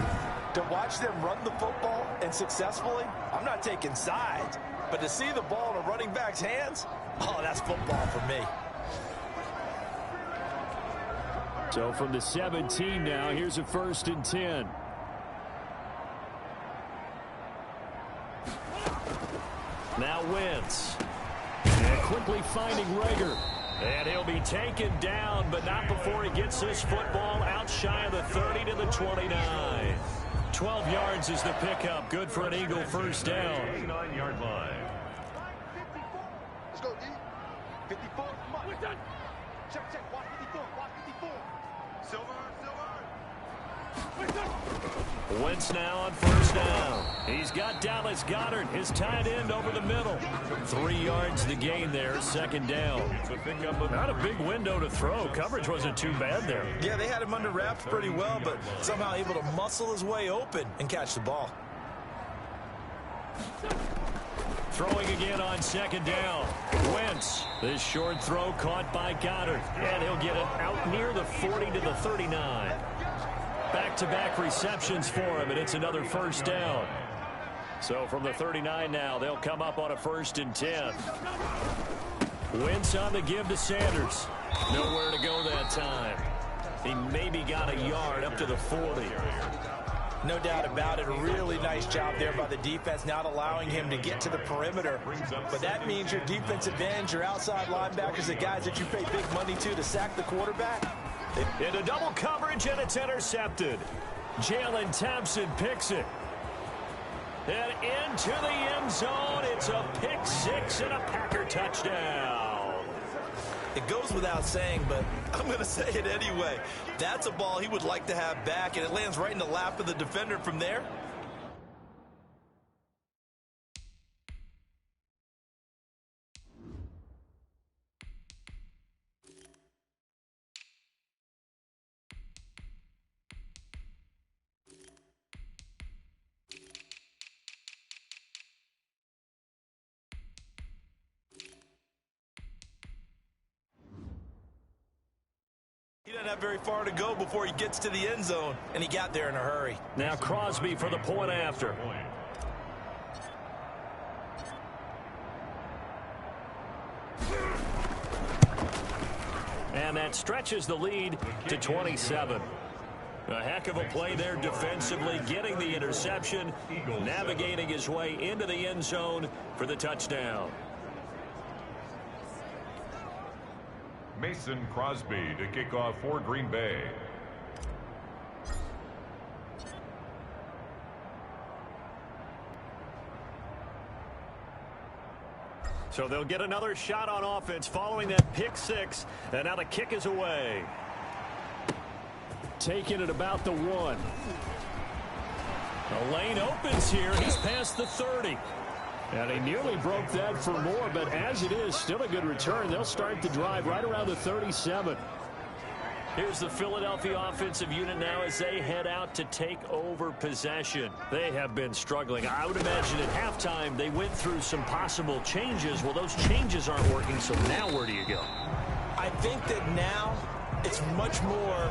to watch them run the football and successfully, I'm not taking sides. But to see the ball in a running back's hands, oh, that's football for me. So from the 17 now, here's a 1st and 10. Now Wentz. And quickly finding Rager. And he'll be taken down, but not before he gets this football out shy of the 30 to the 29. 12 yards is the pickup. Good for an Eagle first down. 39-yard line. Let's go, D. 54. Come on. We're done. Check. Watch 54. Watch 54. Silver. Wentz now on first down. He's got Dallas Goedert, his tight end, over the middle. 3 yards the gain there, 2nd down. Not a big window to throw. Coverage wasn't too bad there. Yeah, they had him under wraps pretty well, but somehow able to muscle his way open and catch the ball. Throwing again on 2nd down. Wentz. This short throw caught by Goddard. And he'll get it out near the 40 to the 39. Back-to-back receptions for him, and it's another first down. So from the 39 now, they'll come up on a 1st and 10. Wentz on the give to Sanders. Nowhere to go that time. He maybe got a yard up to the 40. No doubt about it. A really nice job there by the defense, not allowing him to get to the perimeter. But that means your defensive ends, your outside linebackers, the guys that you pay big money to sack the quarterback. Into double coverage, and it's intercepted. Jalen Thompson picks it. And into the end zone. It's a pick 6 and a Packer touchdown. It goes without saying, but I'm going to say it anyway. That's a ball he would like to have back, and it lands right in the lap of the defender from there. He doesn't have very far to go before he gets to the end zone, and he got there in a hurry. Now Crosby for the point after. And And that stretches the lead to 27. A heck of a play there defensively, getting the interception, navigating his way into the end zone for the touchdown. Mason Crosby to kick off for Green Bay. So they'll get another shot on offense following that pick six, and now the kick is away. Taking it about the 1. The lane opens here. He's past the 30. And he nearly broke that for more, but as it is, still a good return. They'll start the drive right around the 37. Here's the Philadelphia offensive unit now as they head out to take over possession. They have been struggling. I would imagine at halftime they went through some possible changes. Well, those changes aren't working, so now where do you go? I think that now it's much more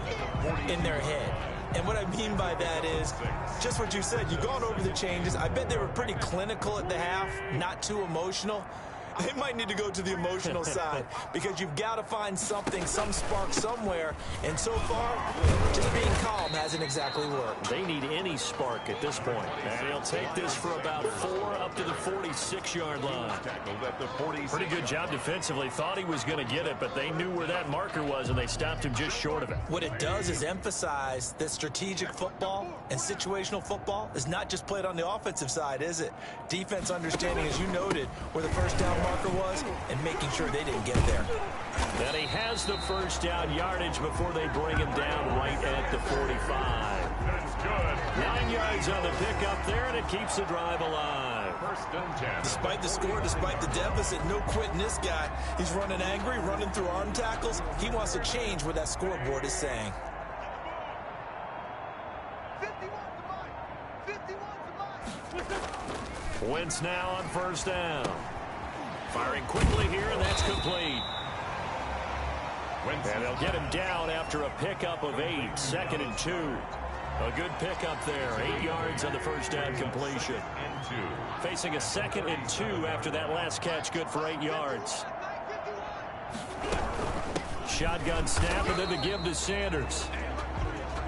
in their head. And what I mean by that is just what you said. You've gone over the changes. I bet they were pretty clinical at the half, not too emotional. They might need to go to the emotional side because you've got to find something, some spark somewhere. And so far, just being calm hasn't exactly worked. They need any spark at this point. And he'll take this for about 4 up to the 46-yard line. Pretty good job defensively. Thought he was going to get it, but they knew where that marker was, and they stopped him just short of it. What it does is emphasize that strategic football and situational football is not just played on the offensive side, is it? Defense understanding, as you noted, where the first down marker was and making sure they didn't get there. Then he has the first down yardage before they bring him down right at the 45. That's good. 9 yards on the pickup there, and it keeps the drive alive. First and 10. Despite the score, despite the deficit, no quitting this guy. He's running angry, running through arm tackles. He wants to change what that scoreboard is saying. 51 to mine. Wentz now on first down. Firing quickly here, and that's complete. And they'll get him down after a pickup of 8, 2nd and 2. A good pickup there, 8 yards on the first down completion. Facing a 2nd and 2 after that last catch, good for 8 yards. Shotgun snap, and then the give to Sanders.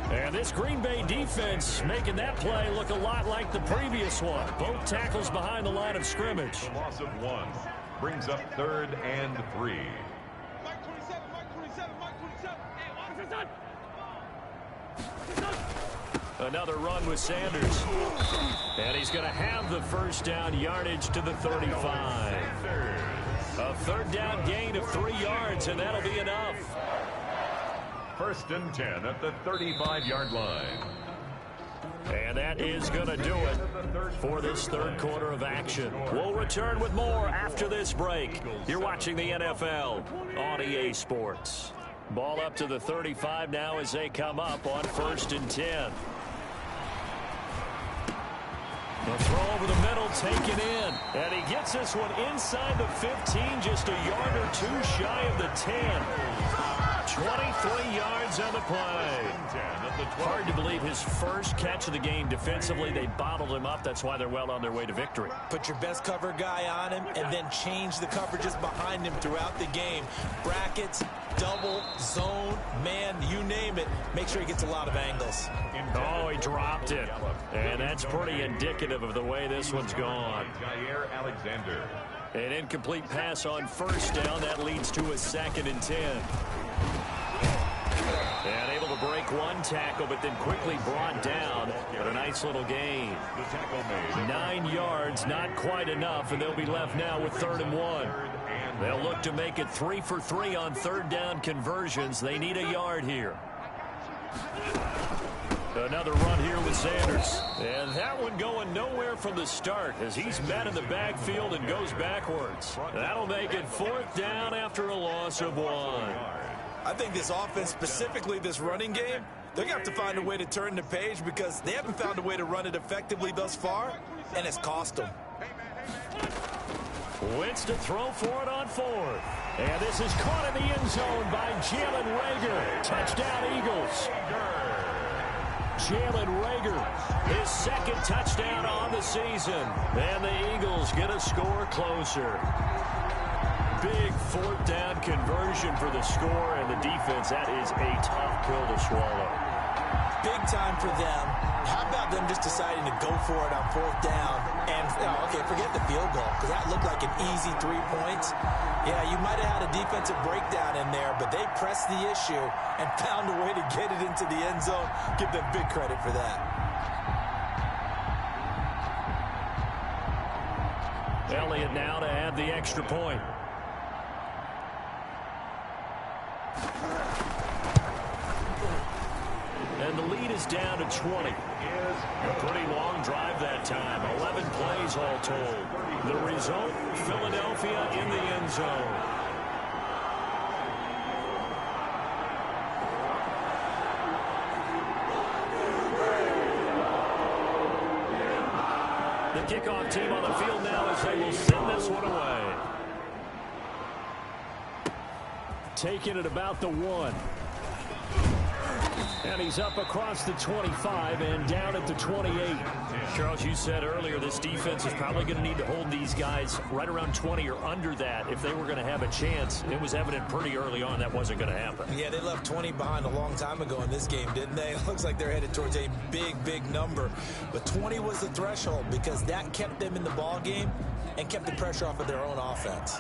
And this Green Bay defense making that play look a lot like the previous one. Both tackles behind the line of scrimmage. The loss of 1 brings up 3rd and 3. Mike 27, Mike 27, Mike 27. Hey, Another run with Sanders. And he's going to have the first down yardage to the 35. A 3rd down gain of 3 yards, and that'll be enough. First and 10 at the 35-yard line. And that is going to do it for this 3rd quarter of action. We'll return with more after this break. You're watching the NFL on EA Sports. Ball up to the 35 now as they come up on 1st and 10. The throw over the middle taken in. And he gets this one inside the 15, just a yard or 2 shy of the 10. 23 yards on the play. Hard to believe his first catch of the game defensively. They bottled him up. That's why they're well on their way to victory. Put your best cover guy on him and then change the coverages behind him throughout the game. Brackets, double, zone, man, you name it. Make sure he gets a lot of angles. Oh, he dropped it. And that's pretty indicative of the way this one's gone. Jair Alexander. An incomplete pass on first down. That leads to a 2nd and 10. And able to break one tackle, but then quickly brought down. But a nice little gain. 9 yards, not quite enough, and they'll be left now with 3rd and 1. They'll look to make it 3 for 3 on 3rd down conversions. They need a yard here. Another run here with Sanders. And that one going nowhere from the start as he's met in the backfield and goes backwards. That'll make it 4th down after a loss of 1. I think this offense, specifically this running game, they're going to have to find a way to turn the page because they haven't found a way to run it effectively thus far, and it's cost them. Wentz to throw for it on 4th. And this is caught in the end zone by Jalen Reagor. Touchdown, Eagles. Jalen Reagor, his 2nd touchdown on the season. And the Eagles get a score closer. Big fourth down conversion for the score, and the defense, that is a tough pill to swallow. Big time for them. How about them just deciding to go for it on fourth down? And, okay, forget the field goal, because that looked like an easy 3 points. Yeah, you might have had a defensive breakdown in there, but they pressed the issue and found a way to get it into the end zone. Give them big credit for that. Elliott now to add the extra point. And the lead is down to 20. A pretty long drive that time. 11 plays all told. The result, Philadelphia in the end zone. The kickoff team on the field now as they will send this one away. Taking it about the 1. And he's up across the 25 and down at the 28. Charles, you said earlier this defense is probably going to need to hold these guys right around 20 or under that if they were going to have a chance. It was evident pretty early on that wasn't going to happen. Yeah, they left 20 behind a long time ago in this game, didn't they? It looks like they're headed towards a big number. But 20 was the threshold because that kept them in the ball game and kept the pressure off of their own offense.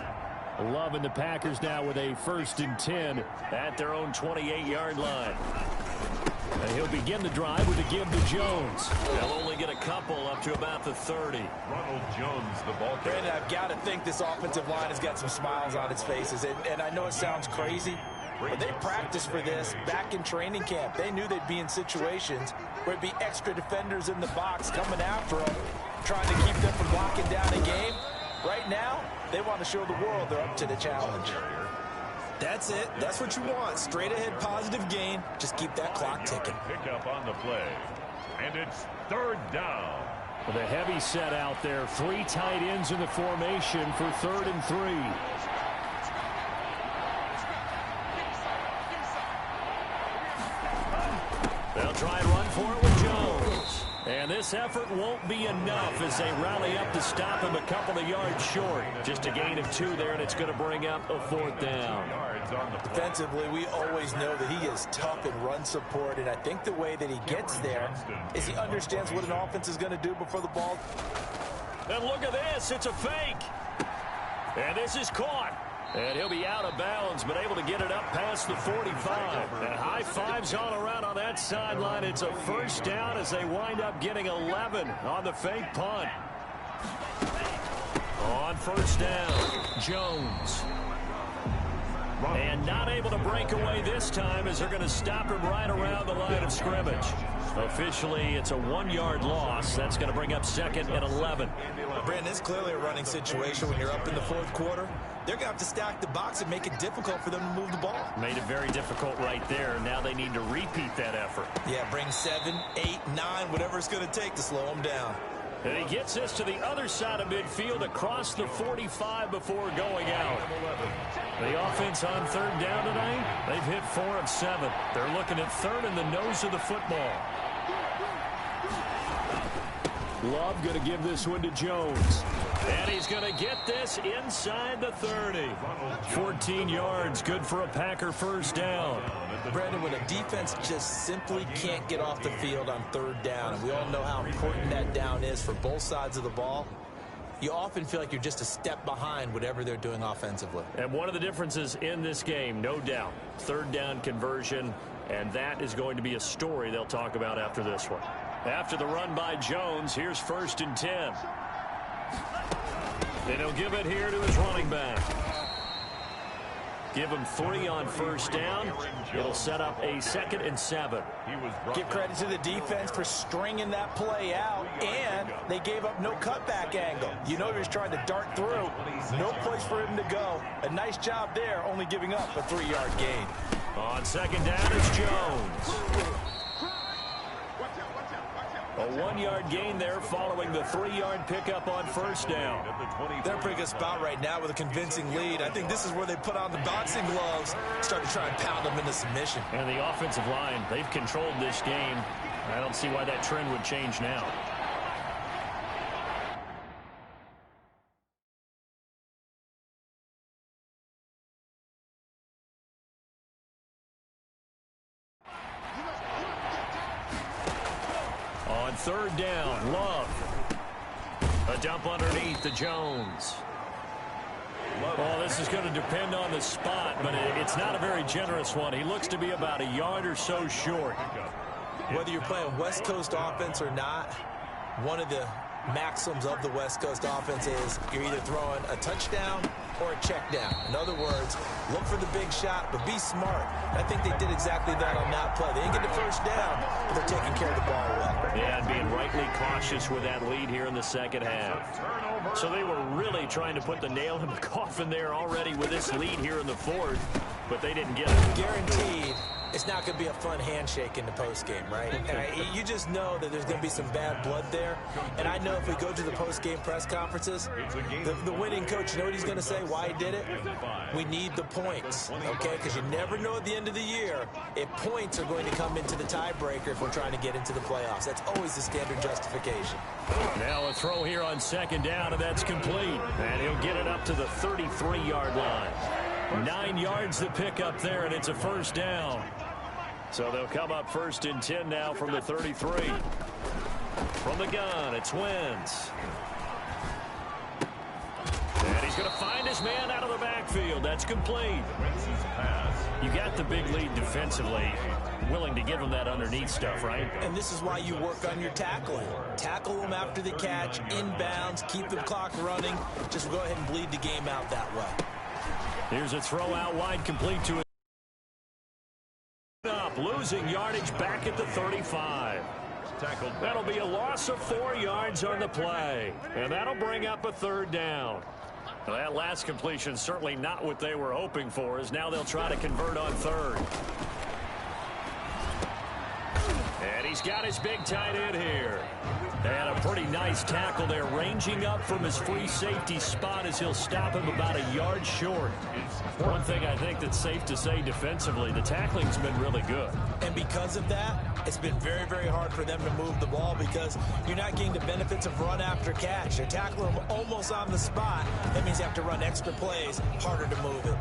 Loving the Packers now with a 1st and 10 at their own 28-yard line. And he'll begin the drive with a give to Jones. They'll only get a couple up to about the 30. Ronald Jones, the ball carrier. Brandon, I've got to think this offensive line has got some smiles on its faces. And I know it sounds crazy, but they practiced for this back in training camp. They knew they'd be in situations where it'd be extra defenders in the box coming after them, trying to keep them from locking down a game. Right now, they want to show the world they're up to the challenge. That's it. That's what you want. Straight ahead positive gain. Just keep that clock ticking. Pick up on the play. And it's 3rd down. With a heavy set out there. 3 tight ends in the formation for 3rd and 3. They'll try and run for it with Jones. And this effort won't be enough as they rally up to stop him a couple of yards short. Just a gain of 2 there, and it's going to bring up a 4th down. Defensively, we always know that he is tough in run support, and I think the way that he gets there is he understands what an offense is going to do before the ball. And look at this. It's a fake. And this is caught. And he'll be out of bounds, but able to get it up past the 45. And high fives all around on that sideline. It's a 1st down as they wind up getting 11 on the fake punt. On 1st down, Jones. And not able to break away this time as they're going to stop him right around the line of scrimmage. Officially, it's a 1-yard loss. That's going to bring up 2nd and 11. Brandon, it's clearly a running situation when you're up in the 4th quarter. They're going to have to stack the box and make it difficult for them to move the ball. Made it very difficult right there. Now they need to repeat that effort. Yeah, bring 7, 8, 9, whatever it's going to take to slow them down. And he gets this to the other side of midfield across the 45 before going out. The offense on 3rd down tonight, they've hit 4 of 7. They're looking at 3rd in the nose of the football. Love going to give this one to Jones. And he's going to get this inside the 30. 14 yards, good for a Packer 1st down. Brandon, when a defense just simply can't get off the field on 3rd down, and we all know how important that down is for both sides of the ball, you often feel like you're just a step behind whatever they're doing offensively. And one of the differences in this game, no doubt, 3rd down conversion, and that is going to be a story they'll talk about after this one. After the run by Jones, here's 1st and 10. And he'll give it here to his running back. Give him 3 on 1st down. It'll set up a 2nd and 7. Give credit to the defense for stringing that play out, and they gave up no cutback angle. You know he was trying to dart through. No place for him to go. A nice job there, only giving up a 3-yard gain. On 2nd down, it's Jones. A 1-yard gain there following the 3-yard pickup on 1st down. They're in a pretty good spot right now with a convincing lead. I think this is where they put on the boxing gloves, start to try and pound them into submission. And the offensive line, they've controlled this game. I don't see why that trend would change now. third down. Love. A dump underneath to Jones. Well, this is going to depend on the spot, but it's not a very generous one. He looks to be about a yard or so short. Whether you're playing West Coast offense or not, one of the maxims of the West Coast offense is you're either throwing a touchdown or a check down. In other words, look for the big shot, but be smart. And I think they did exactly that on that play. They didn't get the first down, but they're taking care of the ball well. Yeah, and being rightly cautious with that lead here in the second half. So they were really trying to put the nail in the coffin there already with this lead here in the fourth, but they didn't get it. Guaranteed. It's not going to be a fun handshake in the postgame, right? And you just know that there's going to be some bad blood there. And I know if we go to the postgame press conferences, the winning coach, you know what he's going to say, why he did it? We need the points, okay? Because you never know at the end of the year if points are going to come into the tiebreaker if we're trying to get into the playoffs. That's always the standard justification. Now a throw here on second down, and that's complete. And he'll get it up to the 33-yard line. 9 yards to pick up there, and it's a first down. So they'll come up 1st and 10 now from the 33. From the gun, it's Wentz. And he's going to find his man out of the backfield. That's complete. You got the big lead defensively. Willing to give him that underneath stuff, right? And this is why you work on your tackling. Tackle them after the catch, inbounds, keep the clock running. Just go ahead and bleed the game out that way. Here's a throw out wide, complete to it. Losing yardage back at the 35. That'll be a loss of 4 yards on the play. And that'll bring up a third down. Well, that last completion certainly not what they were hoping for, as now they'll try to convert on third. And he's got his big tight end here. And a pretty nice tackle there, ranging up from his free safety spot as he'll stop him about a yard short. One thing I think that's safe to say defensively, the tackling's been really good. And because of that, it's been very, very hard for them to move the ball because you're not getting the benefits of run after catch. You're tackling them almost on the spot. That means you have to run extra plays, harder to move it.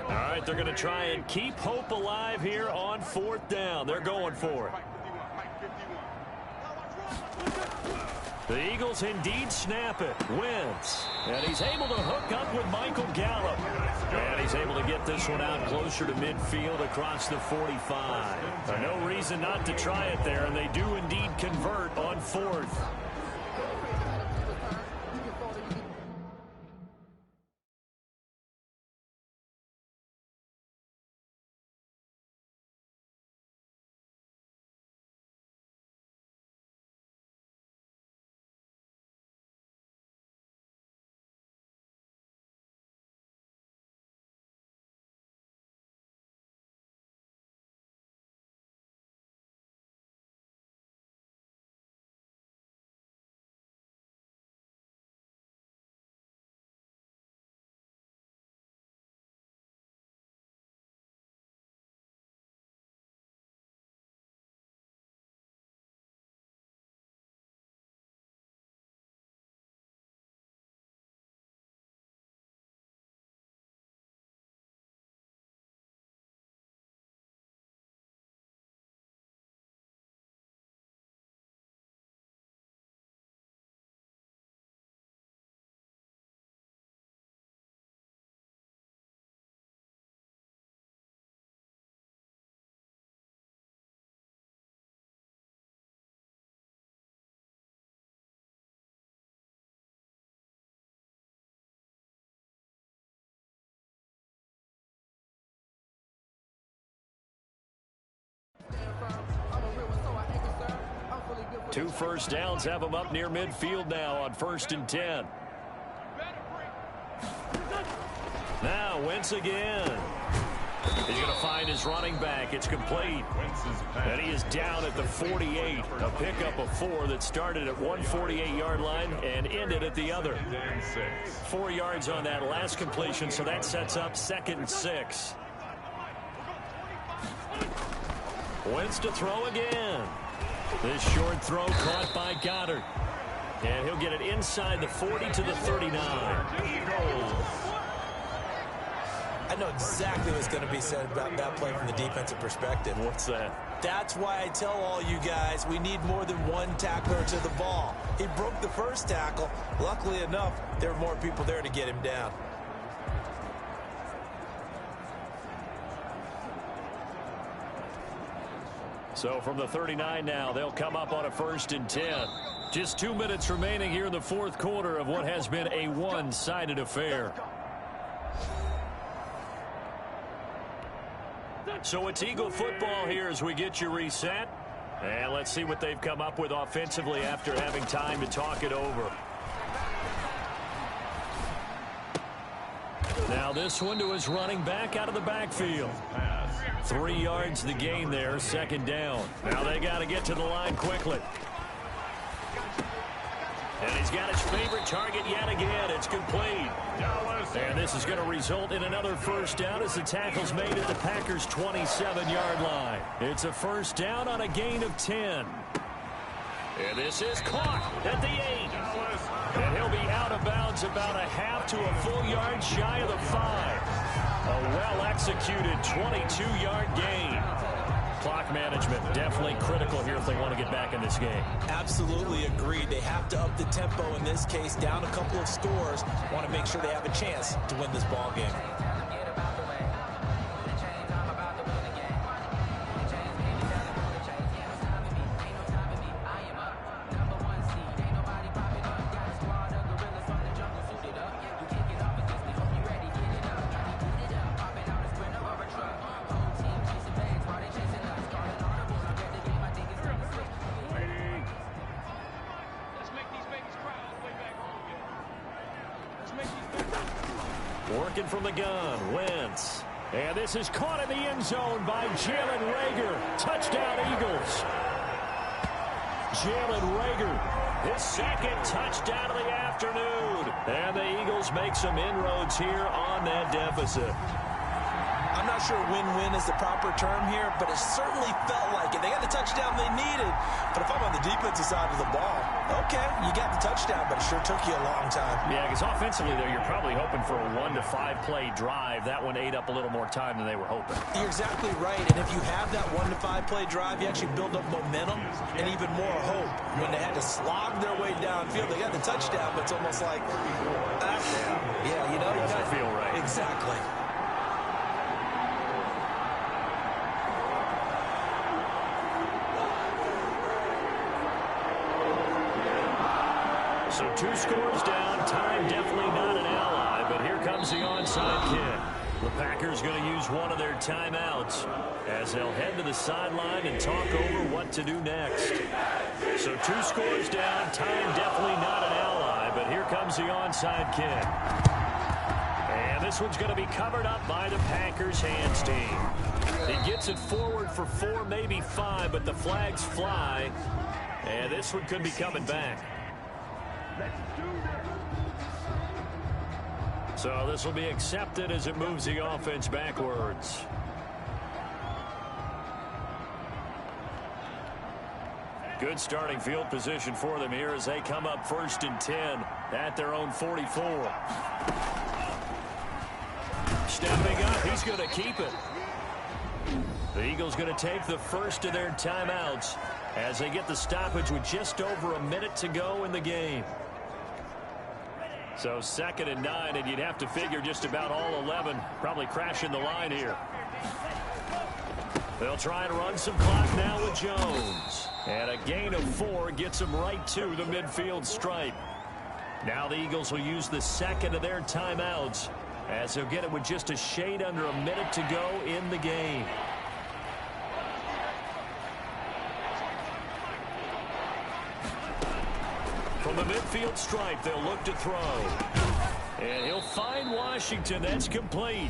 All right, they're going to try and keep hope alive here on 4th down. They're going for it. The Eagles indeed snap it. Wentz. And he's able to hook up with Michael Gallup. And he's able to get this one out closer to midfield across the 45. No reason not to try it there, and they do indeed convert on 4th. Two first downs have him up near midfield now on 1st and 10. Now Wentz again. He's going to find his running back. It's complete. And he is down at the 48. A pickup of 4 that started at one 48-yard line and ended at the other. 4 yards on that last completion, so that sets up 2nd and 6. Wentz to throw again. This short throw caught by Goddard. And he'll get it inside the 40 to the 39. I know exactly what's going to be said about that play from the defensive perspective. What's that? That's why I tell all you guys we need more than one tackler to the ball. He broke the first tackle. Luckily enough, there were more people there to get him down. So from the 39 now, they'll come up on a 1st and 10. Just 2 minutes remaining here in the fourth quarter of what has been a one-sided affair. So it's Eagle football here as we get you reset. And let's see what they've come up with offensively after having time to talk it over. Now this one to his running back out of the backfield. 3 yards the gain there, 2nd down. Now they got to get to the line quickly. And he's got his favorite target yet again. It's complete. And this is going to result in another 1st down as the tackle's made at the Packers' 27-yard line. It's a 1st down on a gain of 10. And this is caught at the 8. And he'll be out of bounds about a half to a full yard shy of the 5. A well-executed 22-yard gain. Clock management definitely critical here if they want to get back in this game. Absolutely agreed. They have to up the tempo in this case, down a couple of scores. Want to make sure they have a chance to win this ball game. Working from the gun, Wentz. And this is caught in the end zone by Jalen Reagor. Touchdown, Eagles. Jalen Reagor, his 2nd touchdown of the afternoon. And the Eagles make some inroads here on that deficit. I'm not sure win-win is the proper term here, but it certainly felt like it. They got the touchdown they needed. But if I'm on the defensive side of the ball, okay, you got the touchdown, but it sure took you a long time. Yeah, because offensively there, you're probably hoping for a 1 to 5 play drive. That one ate up a little more time than they were hoping. You're exactly right. And if you have that 1 to 5 play drive, you actually build up momentum and even more hope. When they had to slog their way downfield, they got the touchdown, but it's almost like, yeah, you know, it doesn't feel right. Exactly. So 2 scores down, time definitely not an ally, but here comes the onside kick. The Packers going to use one of their timeouts as they'll head to the sideline and talk over what to do next. So 2 scores down, time definitely not an ally, but here comes the onside kick. And this one's going to be covered up by the Packers hands team. He gets it forward for 4, maybe 5, but the flags fly, and this one could be coming back. So this will be accepted as it moves the offense backwards. Good starting field position for them here as they come up 1st and 10 at their own 44. Stepping up, he's going to keep it. The Eagles going to take the first of their timeouts as they get the stoppage with just over a minute to go in the game. So 2nd and 9, and you'd have to figure just about all 11 probably crashing the line here. They'll try and run some clock now with Jones. And a gain of 4 gets them right to the midfield stripe. Now the Eagles will use the 2nd of their timeouts as they'll get it with just a shade under a minute to go in the game. From the midfield stripe, they'll look to throw. And he'll find Washington. That's complete.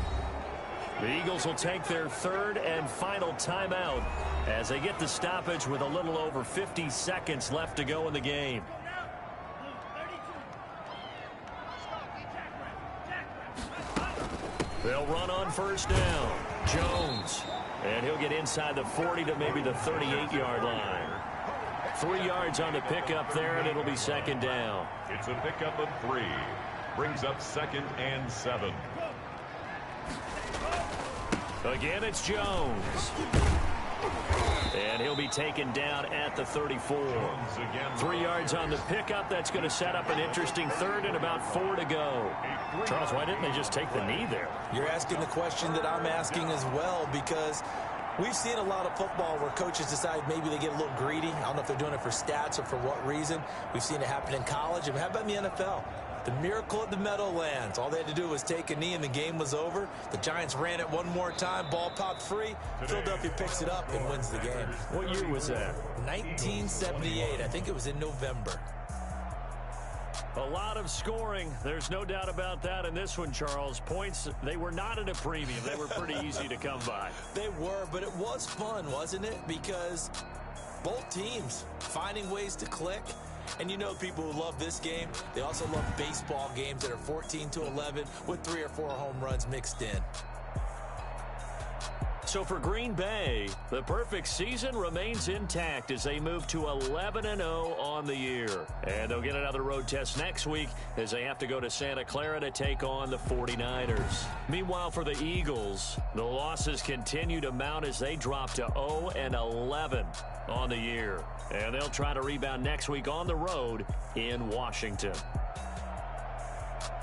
The Eagles will take their 3rd and final timeout as they get the stoppage with a little over 50 seconds left to go in the game. They'll run on 1st down. Jones. And he'll get inside the 40 to maybe the 38-yard line. 3 yards on the pickup there, and it'll be 2nd down. It's a pickup of 3. Brings up 2nd and 7. Again, it's Jones. And he'll be taken down at the 34. 3 yards on the pickup. That's going to set up an interesting third and about 4 to go. Charles, why didn't they just take the knee there? You're asking the question that I'm asking as well, because we've seen a lot of football where coaches decide maybe they get a little greedy. I don't know if they're doing it for stats or for what reason. We've seen it happen in college. And how about in the NFL? The miracle at the Meadowlands. All they had to do was take a knee and the game was over. The Giants ran it one more time. Ball popped free. Philadelphia picks it up and wins the game. What year was that? 1978. I think it was in November. A lot of scoring. There's no doubt about that in this one, Charles. Points, they were not at a premium. They were pretty easy to come by. They were, but it was fun, wasn't it? Because both teams finding ways to click. And you know people who love this game, they also love baseball games that are 14-11 with 3 or 4 home runs mixed in. So for Green Bay, the perfect season remains intact as they move to 11-0 on the year. And they'll get another road test next week as they have to go to Santa Clara to take on the 49ers. Meanwhile, for the Eagles, the losses continue to mount as they drop to 0-11 on the year. And they'll try to rebound next week on the road in Washington.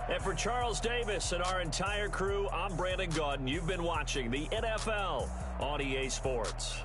And for Charles Davis and our entire crew, I'm Brandon Gaudin. You've been watching the NFL on EA Sports.